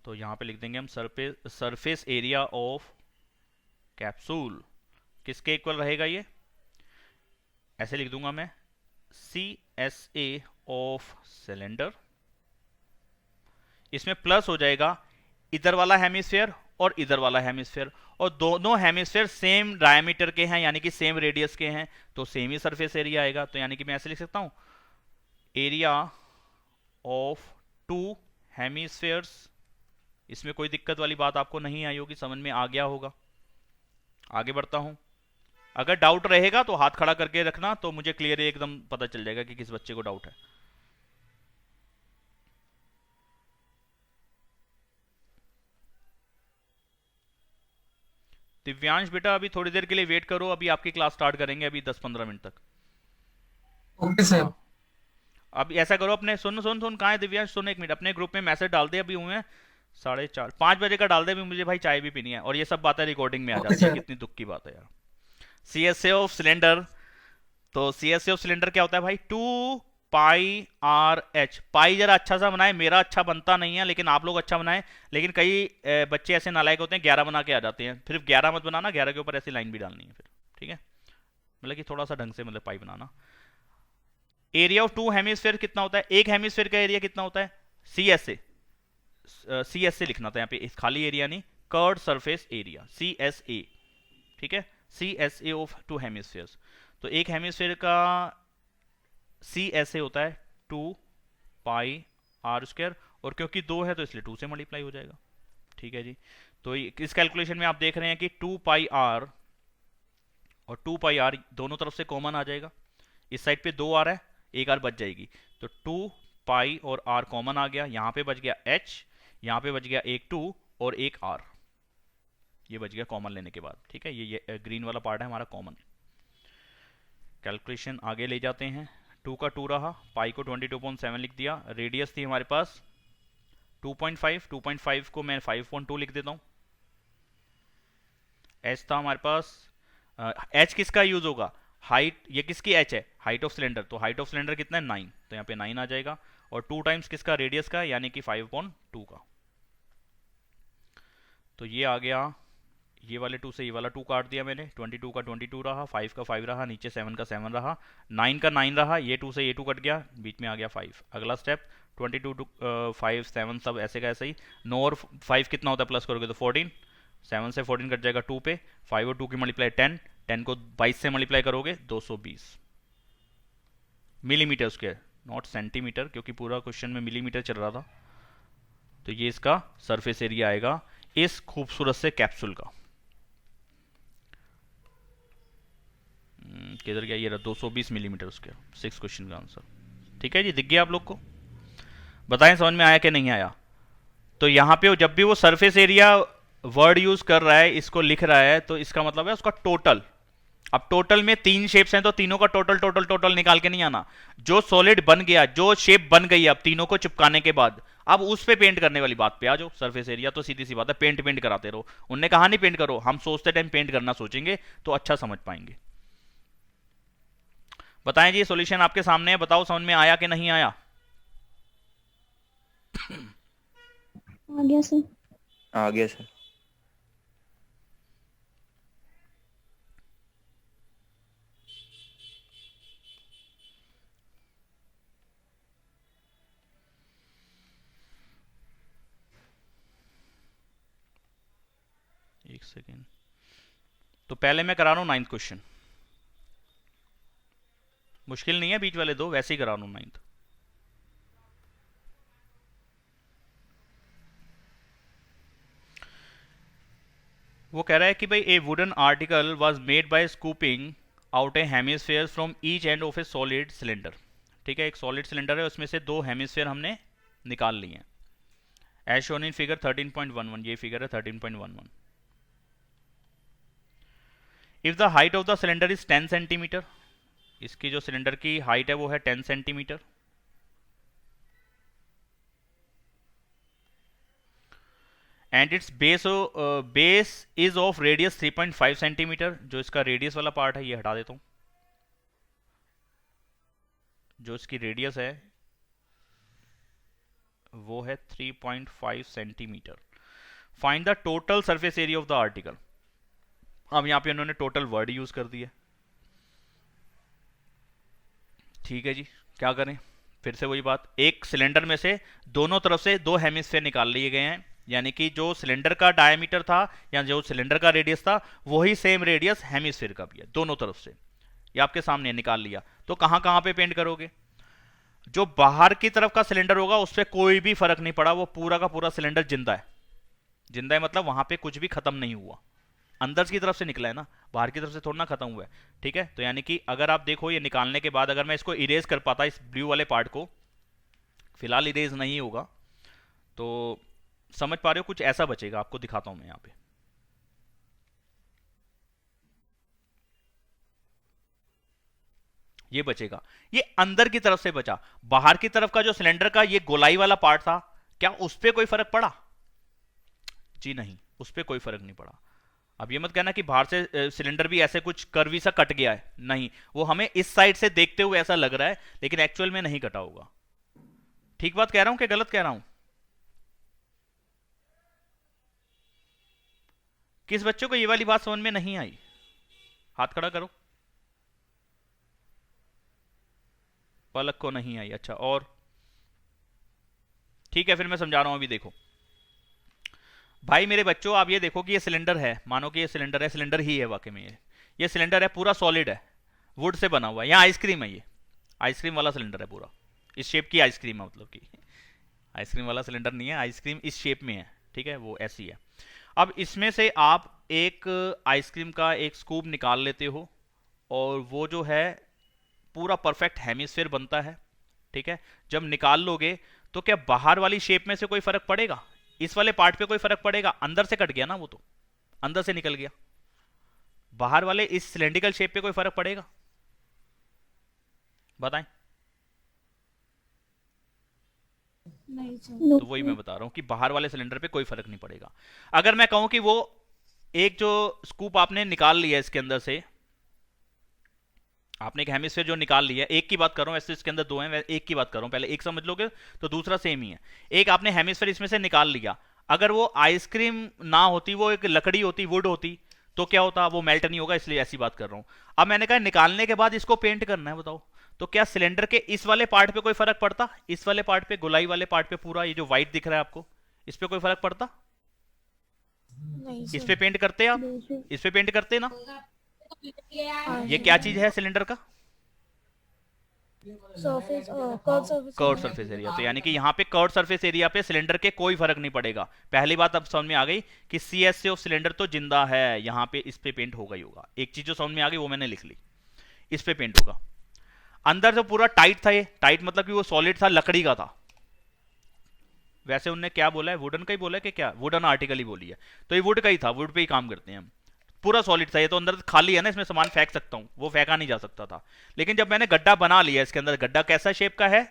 तो यहां पे लिख देंगे हम सरफेस एरिया ऑफ कैप्सूल किसके इक्वल रहेगा? ये ऐसे लिख दूंगा मैं, CSA ऑफ सिलेंडर, इसमें प्लस हो जाएगा इधर वाला हेमिस्फेयर और इधर वाला हेमिस्फेयर, और दोनों हेमिस्फेयर सेम डायमीटर के हैं, यानी कि सेम रेडियस के हैं, तो सेम ही सरफेस एरिया आएगा। तो यानी कि मैं ऐसे लिख सकता हूं, एरिया ऑफ 2 हेमिस्फेयर्स। इसमें कोई दिक्कत वाली बात आपको नहीं आई होगी, समझ में आ गया होगा। आगे बढ़ता हूं, अगर डाउट रहेगा तो हाथ खड़ा करके रखना, तो मुझे क्लियर एकदम पता चल जाएगा कि किस बच्चे को डाउट है। दिव्यांश बेटा अभी थोड़ी देर के लिए वेट करो, अभी आपकी क्लास स्टार्ट करेंगे अभी 10-15 मिनट तक। Okay sir. अब ऐसा करो, अपने सुन कहाँ है दिव्यांश, सुन एक मिनट, अपने ग्रुप में मैसेज डाल दे, अभी हुए हैं 4:30, 5 बजे का डाल दे, अभी मुझे भाई चाय भी पीनी है, और ये सब बातें रिकॉर्डिंग में आ ओके जाती है, सर। कितनी दुख की बात है यार। CSA ऑफ सिलेंडर, तो CSA ऑफ सिलेंडर क्या होता है भाई, 2πRH। पाई जरा अच्छा सा बनाए, मेरा अच्छा बनता नहीं है, लेकिन आप लोग अच्छा बनाए। लेकिन कई बच्चे ऐसे नालायक होते हैं 11 बना के आ जाते हैं, फिर 11 मत बनाना, 11 के ऊपर ऐसी लाइन भी डालनी है फिर, ठीक है, मतलब कि थोड़ा सा ढंग से मतलब पाई बनाना। एरिया ऑफ 2 हेमिस्फेयर कितना होता है, एक हेमिस्फेयर का एरिया कितना होता है, CSA, CSA लिखना था यहाँ पे, इस खाली एरिया नहीं, कर्व्ड सरफेस एरिया, CSA, ठीक है, CSA ऑफ 2 हेमिस्फेयर्स। तो एक हेमिस्फेयर का CSA होता है 2πr², और क्योंकि 2 है तो इसलिए 2 से मल्टीप्लाई हो जाएगा, ठीक है जी। तो इस कैलकुलेशन में आप देख रहे हैं कि 2πr और 2πr दोनों तरफ से कॉमन आ जाएगा, इस साइड पे 2 आ रहा है, एक आर बच जाएगी, तो 2π और r कॉमन आ गया, यहाँ पे बच गया h, यहाँ पे बच गया एक 2 और एक r, ये बच गया कॉमन लेने के बाद, ठीक है। ये ग्रीन वाला पार्ट है हमारा कॉमन। कैलकुलेशन आगे ले जाते हैं, 2 का 2 रहा, पाई को 22.7 लिख दिया, रेडियस थी हमारे पास 2.5, 2.5 को मैं 5.2 लिख देता हूँ। h था हमारे पास, h किसका यूज होगा, हाइट, ये किसकी h है, हाइट ऑफ सिलेंडर, तो हाइट ऑफ सिलेंडर कितना है 9, तो यहाँ पे 9 आ जाएगा, और 2 टाइम्स किसका, रेडियस का, यानी कि 5.2 का। तो ये आ गया, ये वाले 2 से ये वाला 2 काट दिया मैंने, 22 का 22 रहा, 5 का 5 रहा, नीचे 7 का 7 रहा, 9 का 9 रहा, ये 2 से ये 2 कट गया, बीच में आ गया 5। अगला स्टेप 22 5 7 सब ऐसे का ऐसे ही, 9 और 5 कितना होता है, प्लस करोगे तो 14, 7 से 14 कट जाएगा 2 पे, 5 और 2 की मल्टीप्लाई 10, 10 को 22 से मल्टीप्लाई करोगे 220 मिलीमीटर स्क्वायर, नॉट सेंटीमीटर, क्योंकि पूरा क्वेश्चन में मिलीमीटर चल रहा था। तो ये इसका सरफेस एरिया आएगा इस खूबसूरत से कैप्सूल का। किधर गया, ये रहा 220 मिलीमीटर स्क्वायर, 6 क्वेश्चन का आंसर, ठीक है जी। दिख गया आप लोग को, बताएं समझ में आया कि नहीं आया। तो यहाँ पे जब भी वो सरफेस एरिया वर्ड यूज कर रहा है, इसको लिख रहा है, तो इसका मतलब है उसका टोटल। अब टोटल में 3 शेप्स हैं, तो तीनों का टोटल टोटल टोटल निकाल के नहीं आना, जो सॉलिड बन गया, जो शेप बन गई अब तीनों को चिपकाने के बाद, अब उस पे पेंट करने वाली बात पे आ जाओ। सरफेस एरिया तो सीधी सी बात है, पेंट कराते रहो, उनने कहा नहीं पेंट करो, हम सोचते टाइम पेंट करना सोचेंगे तो अच्छा समझ पाएंगे। बताएं जी, सॉल्यूशन आपके सामने है, बताओ समझ में आया कि नहीं आया। आ गया सर। आ गया सर। एक सेकेंड, तो पहले मैं करा रहा हूं 9th क्वेश्चन, मुश्किल नहीं है, बीच वाले दो वैसे ही करा रहा हूं 9th। वो कह रहा है कि भाई ए wooden article was made by scooping out A hemisphere from each end of A solid cylinder, ठीक है। एक सॉलिड सिलेंडर है, उसमें से 2 हेमिस्फेयर हमने निकाल लिए हैं, एज शोन इन फिगर 13.11, ये फिगर है 13.11। If the height of the cylinder is 10 centimetre, इसकी जो सिलेंडर की हाइट है वो है 10 centimetre, and it's base is of radius 3.5 centimetre, जो इसका रेडियस वाला पार्ट है ये हटा देता हूं, जो इसकी रेडियस है वो है 3.5 centimetre. Find the total surface area of the article. अब यहां पे उन्होंने टोटल वर्ड यूज कर दिया, ठीक है जी। क्या करें, फिर से वही बात, एक सिलेंडर में से दोनों तरफ से 2 हेमिस्फेयर निकाल लिए गए हैं, यानी कि जो सिलेंडर का डायमीटर था या जो सिलेंडर का रेडियस था वही सेम रेडियस हेमिस्फेयर का भी है, दोनों तरफ से। ये आपके सामने निकाल लिया, तो कहां कहां पे पेंट करोगे, जो बाहर की तरफ का सिलेंडर होगा उस पर कोई भी फर्क नहीं पड़ा, वो पूरा का पूरा सिलेंडर जिंदा है। जिंदा है मतलब वहां पे कुछ भी खत्म नहीं हुआ, अंदर की तरफ से निकला है ना, बाहर की तरफ से थोड़ा ना खत्म हुआ है, ठीक है। तो यानी कि अगर आप देखो ये निकालने के बाद अगर मैं इसको इरेज कर पाता इस ब्लू वाले पार्ट को, फिलहाल इरेज नहीं होगा, तो समझ पा रहे हो, कुछ ऐसा बचेगा, आपको दिखाता हूं मैं यहाँ पे। ये बचेगा, ये अंदर की तरफ से बचा। बाहर की तरफ का जो सिलेंडर का ये गोलाई वाला पार्ट था, क्या उस पर कोई फर्क पड़ा? जी नहीं, उस पर कोई फर्क नहीं पड़ा। अब ये मत कहना कि बाहर से सिलेंडर भी ऐसे कुछ कर्वी सा कट गया है, नहीं, वो हमें इस साइड से देखते हुए ऐसा लग रहा है, लेकिन एक्चुअल में नहीं कटा होगा। ठीक बात कह रहा हूं कि गलत कह रहा हूं? किस बच्चों को ये वाली बात समझ में नहीं आई? हाथ खड़ा करो। पलक को नहीं आई, अच्छा। और ठीक है, फिर मैं समझा रहा हूं। अभी देखो भाई मेरे बच्चों, आप ये देखो कि ये सिलेंडर है, मानो कि ये सिलेंडर है, सिलेंडर ही है वाकई में, ये सिलेंडर है, पूरा सॉलिड है, वुड से बना हुआ है। यहाँ आइसक्रीम है, ये आइसक्रीम वाला सिलेंडर है पूरा, इस शेप की आइसक्रीम है, मतलब कि आइसक्रीम वाला सिलेंडर नहीं है, आइसक्रीम इस शेप में है, ठीक है, वो ऐसी है। अब इसमें से आप एक आइसक्रीम का एक स्कूप निकाल लेते हो, और वो जो है पूरा परफेक्ट हेमिस्फीयर बनता है, ठीक है। जब निकाल लोगे तो क्या बाहर वाली शेप में से कोई फर्क पड़ेगा? इस वाले पार्ट पे कोई फर्क पड़ेगा? अंदर से कट गया ना, वो तो अंदर से निकल गया। बाहर वाले इस सिलेंड्रिकल शेप पे कोई फर्क पड़ेगा? बताएं। नहीं सर। तो वही मैं बता रहा हूं कि बाहर वाले सिलेंडर पे कोई फर्क नहीं पड़ेगा। अगर मैं कहूं कि वो एक जो स्कूप आपने निकाल लिया इसके अंदर से, आपने एक हेमिस्फीयर जो निकाल लिया, एक की बात कर रहा हूं, ऐसे इसके अंदर दो हैं, मैं एक की बात कर रहा हूं, पहले एक समझ लोगे तो दूसरा सेम ही है। एक आपने हेमिस्फीयर इसमें से निकाल लिया, अगर वो आइसक्रीम ना होती, वो एक लकड़ी होती, वुड होती, तो क्या होता? वो मेल्ट नहीं होगा, इसलिए ऐसी बात कर रहा हूं। अब मैंने कहा निकालने के बाद इसको पेंट करना है, बताओ तो क्या सिलेंडर के इस वाले पार्ट पे कोई फर्क पड़ता? इस वाले पार्ट पे, गोलाई वाले पार्ट पे, पूरा ये जो व्हाइट दिख रहा है आपको, इस पे कोई फर्क पड़ता? नहीं इस सर। पे पेंट करते आप? इस पे पेंट करते ना? ये क्या चीज है सिलेंडर का? Surface, curve surface, curve surface area. तो यानी कि यहाँ पे कर्व सरफेस एरिया पे सिलेंडर के कोई फर्क नहीं पड़ेगा। पहली बात अब समझ में आ गई कि CSA ऑफ सिलेंडर तो जिंदा है, यहाँ पे इस पे पेंट होगा ही होगा। एक चीज जो समझ में आ गई वो मैंने लिख ली, इस पे पेंट होगा। अंदर जो पूरा टाइट था, ये टाइट मतलब कि वो सॉलिड था, लकड़ी का था। वैसे उनने क्या बोला है, वुडन का ही बोला है कि क्या? वुडन आर्टिकल ही बोली है, तो ये वुड का ही था, वुड पे ही काम करते हैं हम। पूरा सॉलिड था ये, तो अंदर खाली है ना, इसमें सामान फेंक सकता हूं, वो फेंका नहीं जा सकता था। लेकिन जब मैंने गड्ढा बना लिया, इसके अंदर गड्ढा कैसा शेप का है?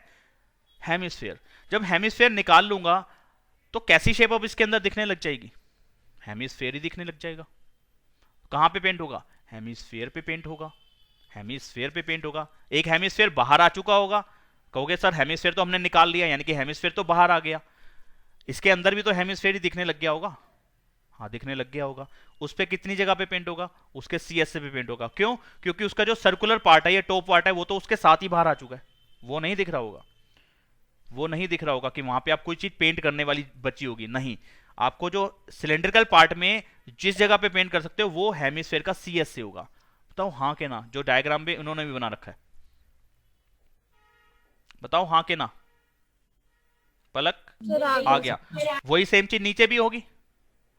हेमिस्फीयर। जब हेमिस्फीयर निकाल लूंगा तो कैसी शेप अब इसके अंदर दिखने लग जाएगी? हेमिस्फीयर ही दिखने लग जाएगा। कहां पे पेंट होगा? हेमिस्फीयर पे पेंट होगा, हेमिस्फीयर पे पेंट होगा। एक हेमिस्फीयर बाहर आ चुका होगा, कहोगे सर हेमिस्फीयर तो हमने निकाल लिया, यानी कि हेमिस्फीयर तो बाहर आ गया, इसके अंदर भी तो हेमिस्फीयर ही दिखने लग गया होगा। हाँ, दिखने लग गया होगा। उस पे कितनी जगह पे पेंट होगा? उसके CSA पे पेंट होगा। क्यों? क्योंकि उसका जो सर्कुलर पार्ट है, ये टॉप पार्ट है, वो तो उसके साथ ही बाहर आ चुका है, वो नहीं दिख रहा होगा, वो नहीं दिख रहा होगा कि वहां पे आप कोई चीज पेंट करने वाली बची होगी, नहीं। आपको जो सिलेंड्रिकल पार्ट में जिस जगह पे पेंट कर सकते हो वो हेमिस्फीयर का CSA होगा। बताओ हाँ के ना? जो डायग्राम में उन्होंने भी बना रखा है, बताओ हाँ के ना? पलक सर आ गया। वही सेम चीज नीचे भी होगी,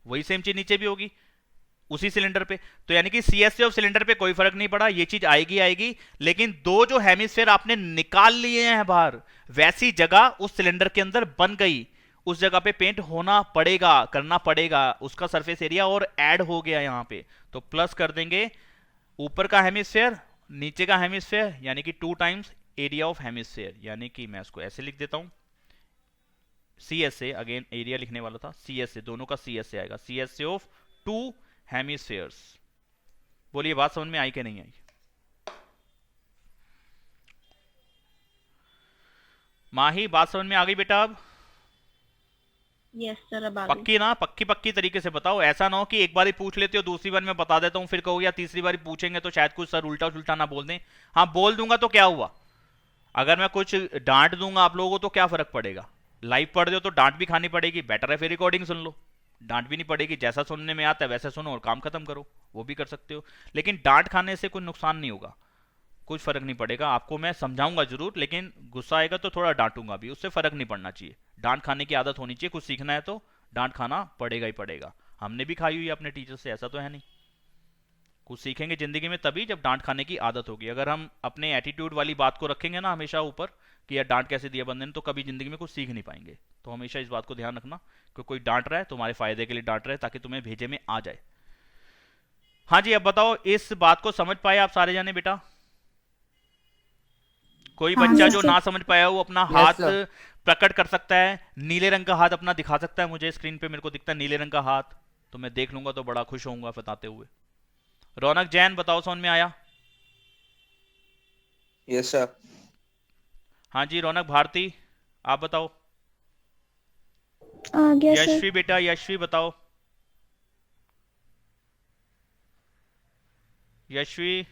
वही सेम चीज नीचे भी होगी उसी सिलेंडर पे। तो यानी कि CSA ऑफ सिलेंडर पे कोई फर्क नहीं पड़ा, ये चीज आएगी आएगी, लेकिन दो जो हेमिस्फीयर आपने निकाल लिए हैं बाहर, वैसी जगह उस सिलेंडर के अंदर बन गई, उस जगह पे पेंट होना पड़ेगा, करना पड़ेगा, उसका सरफेस एरिया और ऐड हो गया यहां पे। तो प्लस कर देंगे ऊपर का हेमिस्फीयर, नीचे का हेमिस्फीयर, यानी कि 2 टाइम्स एरिया ऑफ हेमिस्फीयर। यानी कि मैं इसको ऐसे लिख देता हूं, CSA, अगेन एरिया लिखने वाला था, CSA, दोनों का CSA आएगा, CSA ऑफ 2 हेमिस्फीयर्स। बोलिए बात समझ में आई कि नहीं आई? माही बात समझ में आ गई बेटा? अब यस सर, अब आ गई। पक्की ना? पक्की पक्की तरीके से बताओ, ऐसा ना हो कि एक बार ही पूछ लेते हो, दूसरी बार मैं बता देता हूं, फिर कहो या तीसरी बार पूछेंगे तो शायद कुछ सर उल्टा उल्टा ना बोल दें। हाँ, बोल दूंगा तो क्या हुआ? अगर मैं कुछ डांट दूंगा आप लोगों को तो क्या फर्क पड़ेगा? लाइव पढ़ रहे हो तो डांट भी खानी पड़ेगी, बेटर है फिर रिकॉर्डिंग सुन लो, डांट भी नहीं पड़ेगी, जैसा सुनने में आता है वैसे सुनो और काम खत्म करो, वो भी कर सकते हो। लेकिन डांट खाने से कोई नुकसान नहीं होगा, कुछ फर्क नहीं पड़ेगा। आपको मैं समझाऊंगा जरूर, लेकिन गुस्सा आएगा तो थोड़ा डांटूंगा भी, उससे फर्क नहीं पड़ना चाहिए। डांट खाने की आदत होनी चाहिए, कुछ सीखना है तो डांट खाना पड़ेगा ही पड़ेगा। हमने भी खाई हुई है अपने टीचर से, ऐसा तो है नहीं। कुछ सीखेंगे जिंदगी में तभी जब डांट खाने की आदत होगी। अगर हम अपने एटीट्यूड वाली बात को रखेंगे ना हमेशा ऊपर कि यार डांट कैसे दिया बंदे ने, तो कभी जिंदगी में कुछ सीख नहीं पाएंगे। तो हमेशा इस बात को ध्यान रखना कि कोई डांट रहा है तुम्हारे फायदे के लिए डांट रहा है, ताकि तुम्हें भेजे में आ जाए। हाँ जी, अब बताओ इस बात को समझ पाए आप सारे जाने बेटा? कोई हाँ, बच्चा yes, जो sir. ना समझ पाया वो अपना Yes, हाथ sir. प्रकट कर सकता है, नीले रंग का हाथ अपना दिखा सकता है। मुझे स्क्रीन पे मेरे को दिखता है नीले रंग का हाथ, तो मैं देख लूंगा तो बड़ा खुश होऊंगा बताते हुए। रौनक जैन बताओ समझ में आया? Yes sir. हाँ जी रौनक भारती आप बताओ। आ गया सर। यशवी बेटा यशवी बताओ। यशवी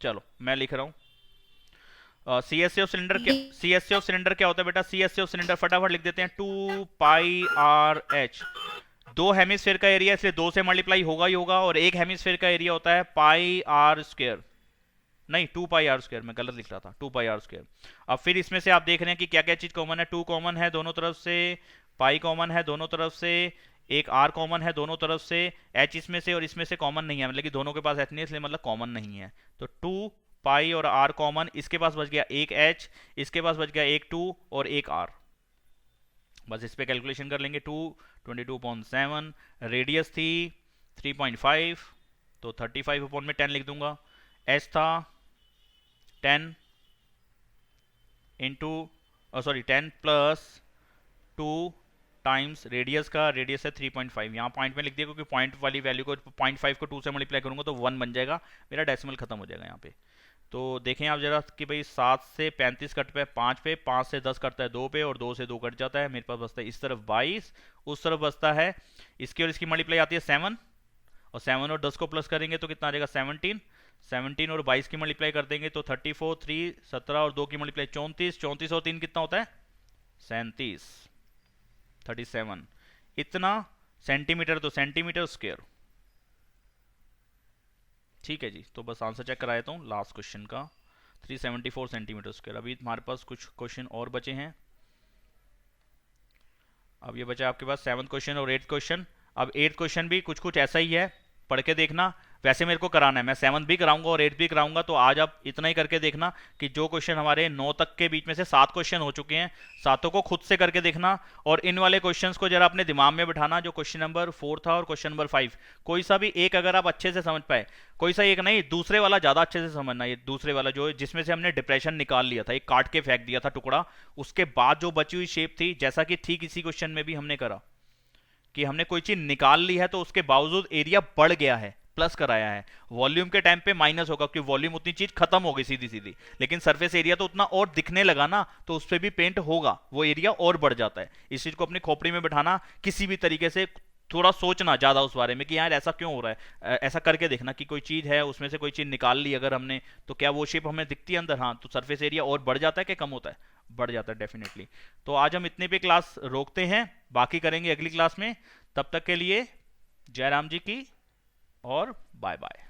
चलो मैं लिख रहा हूं। सीएससी ऑफ सिलेंडर क्या, सीएससी ऑफ सिलेंडर क्या होता है बेटा? सीएससी ऑफ सिलेंडर फटाफट लिख देते हैं, 2 पाई आर एच। दो हेमिस्फेयर का एरिया इसलिए 2 से मल्टीप्लाई होगा ही होगा, और एक हेमिस्फेयर का एरिया होता है पाई आर स्क्वायर, नहीं 2 पाई आर स्क्वायर, मैं गलत लिख रहा था, 2 पाई आर स्क्वायर। अब फिर इसमें से आप देख रहे हैं कि क्या क्या चीज कॉमन है। 2 कॉमन है दोनों तरफ से, पाई कॉमन है दोनों तरफ से, एक आर कॉमन है दोनों तरफ से, एच इसमें से और इसमें से कॉमन नहीं है, मतलब कि दोनों के पास एच नहीं है इसलिए मतलब कॉमन नहीं है। तो 2 पाई और आर कॉमन, इसके पास बच गया एक एच, इसके पास बच गया एक 2 और एक आर। बस इस पे कैलकुलेशन कर लेंगे। 22.7 रेडियस थी 3.5, तो 35/10 लिख दूंगा। एच था 10 into sorry 10 plus 2 times radius का, रेडियस है 3.5, यहाँ पॉइंट में लिख दिया क्योंकि पॉइंट वाली वैल्यू को 0.5 को 2 से मल्टीप्लाई करूंगा तो 1 बन जाएगा, मेरा डेसिमल खत्म हो जाएगा यहाँ पे। तो देखें आप जरा कि भाई 7 से 35 कटता है 5 पे, 5 से 10 कटता है 2 पे, और 2 से 2 कट जाता है, मेरे पास बचता है इस तरफ 22, उस तरफ बचता है इसकी और इसकी मल्टीप्लाई आती है 7, और 7 और 10 को प्लस करेंगे तो कितना आ जाएगा 17, 17 और 22 की मल्टीप्लाई कर देंगे तो 34, 3 17 और 2 की मल्टीप्लाई 34, 34 और 3 कितना होता है 37, 37 इतना सेंटीमीटर, तो सेंटीमीटर स्क्वायर। ठीक है जी, तो बस आंसर चेक करा देता हूँ लास्ट क्वेश्चन का, 374 सेंटीमीटर स्क्वायर। अभी हमारे पास कुछ क्वेश्चन और बचे हैं। अब ये बचा आपके पास 7th क्वेश्चन और 8th क्वेश्चन। अब 8th क्वेश्चन भी कुछ कुछ ऐसा ही है, पढ़ के देखना। वैसे मेरे को कराना है, मैं 7th भी कराऊंगा और 8th भी कराऊंगा, तो आज आप इतना ही करके देखना कि जो क्वेश्चन हमारे 9 तक के बीच में से 7 क्वेश्चन हो चुके हैं, सातों को खुद से करके देखना, और इन वाले क्वेश्चंस को जरा अपने दिमाग में बिठाना, जो क्वेश्चन नंबर 4 था और क्वेश्चन नंबर 5, कोई सा भी एक अगर आप अच्छे से समझ पाए, कोई सा एक नहीं, दूसरे वाला ज्यादा अच्छे से समझना। ये दूसरे वाला जो जिसमें से हमने डिप्रेशन निकाल लिया था, एक काट के फेंक दिया था टुकड़ा, उसके बाद जो बची हुई शेप थी, जैसा कि ठीक इसी क्वेश्चन में भी हमने करा कि हमने कोई चीज निकाल ली है तो उसके बावजूद एरिया बढ़ गया है, प्लस कराया है। वॉल्यूम के टाइम पे माइनस होगा क्योंकि वॉल्यूम उतनी चीज खत्म हो गई सीधी सीधी, लेकिन सरफेस एरिया तो उतना और दिखने लगा ना, तो उस पर भी पेंट होगा, वो एरिया और बढ़ जाता है। इस चीज को अपनी खोपड़ी में बिठाना, किसी भी तरीके से थोड़ा सोचना ज्यादा उस बारे में कि यार ऐसा क्यों हो रहा है, ऐसा करके देखना कि कोई चीज है उसमें से कोई चीज निकाल ली अगर हमने, तो क्या वो शेप हमें दिखती है अंदर? हाँ, तो सरफेस एरिया और बढ़ जाता है कि कम होता है? बढ़ जाता है डेफिनेटली। तो आज हम इतने पे क्लास रोकते हैं, बाकी करेंगे अगली क्लास में। तब तक के लिए जय राम जी की और बाय बाय।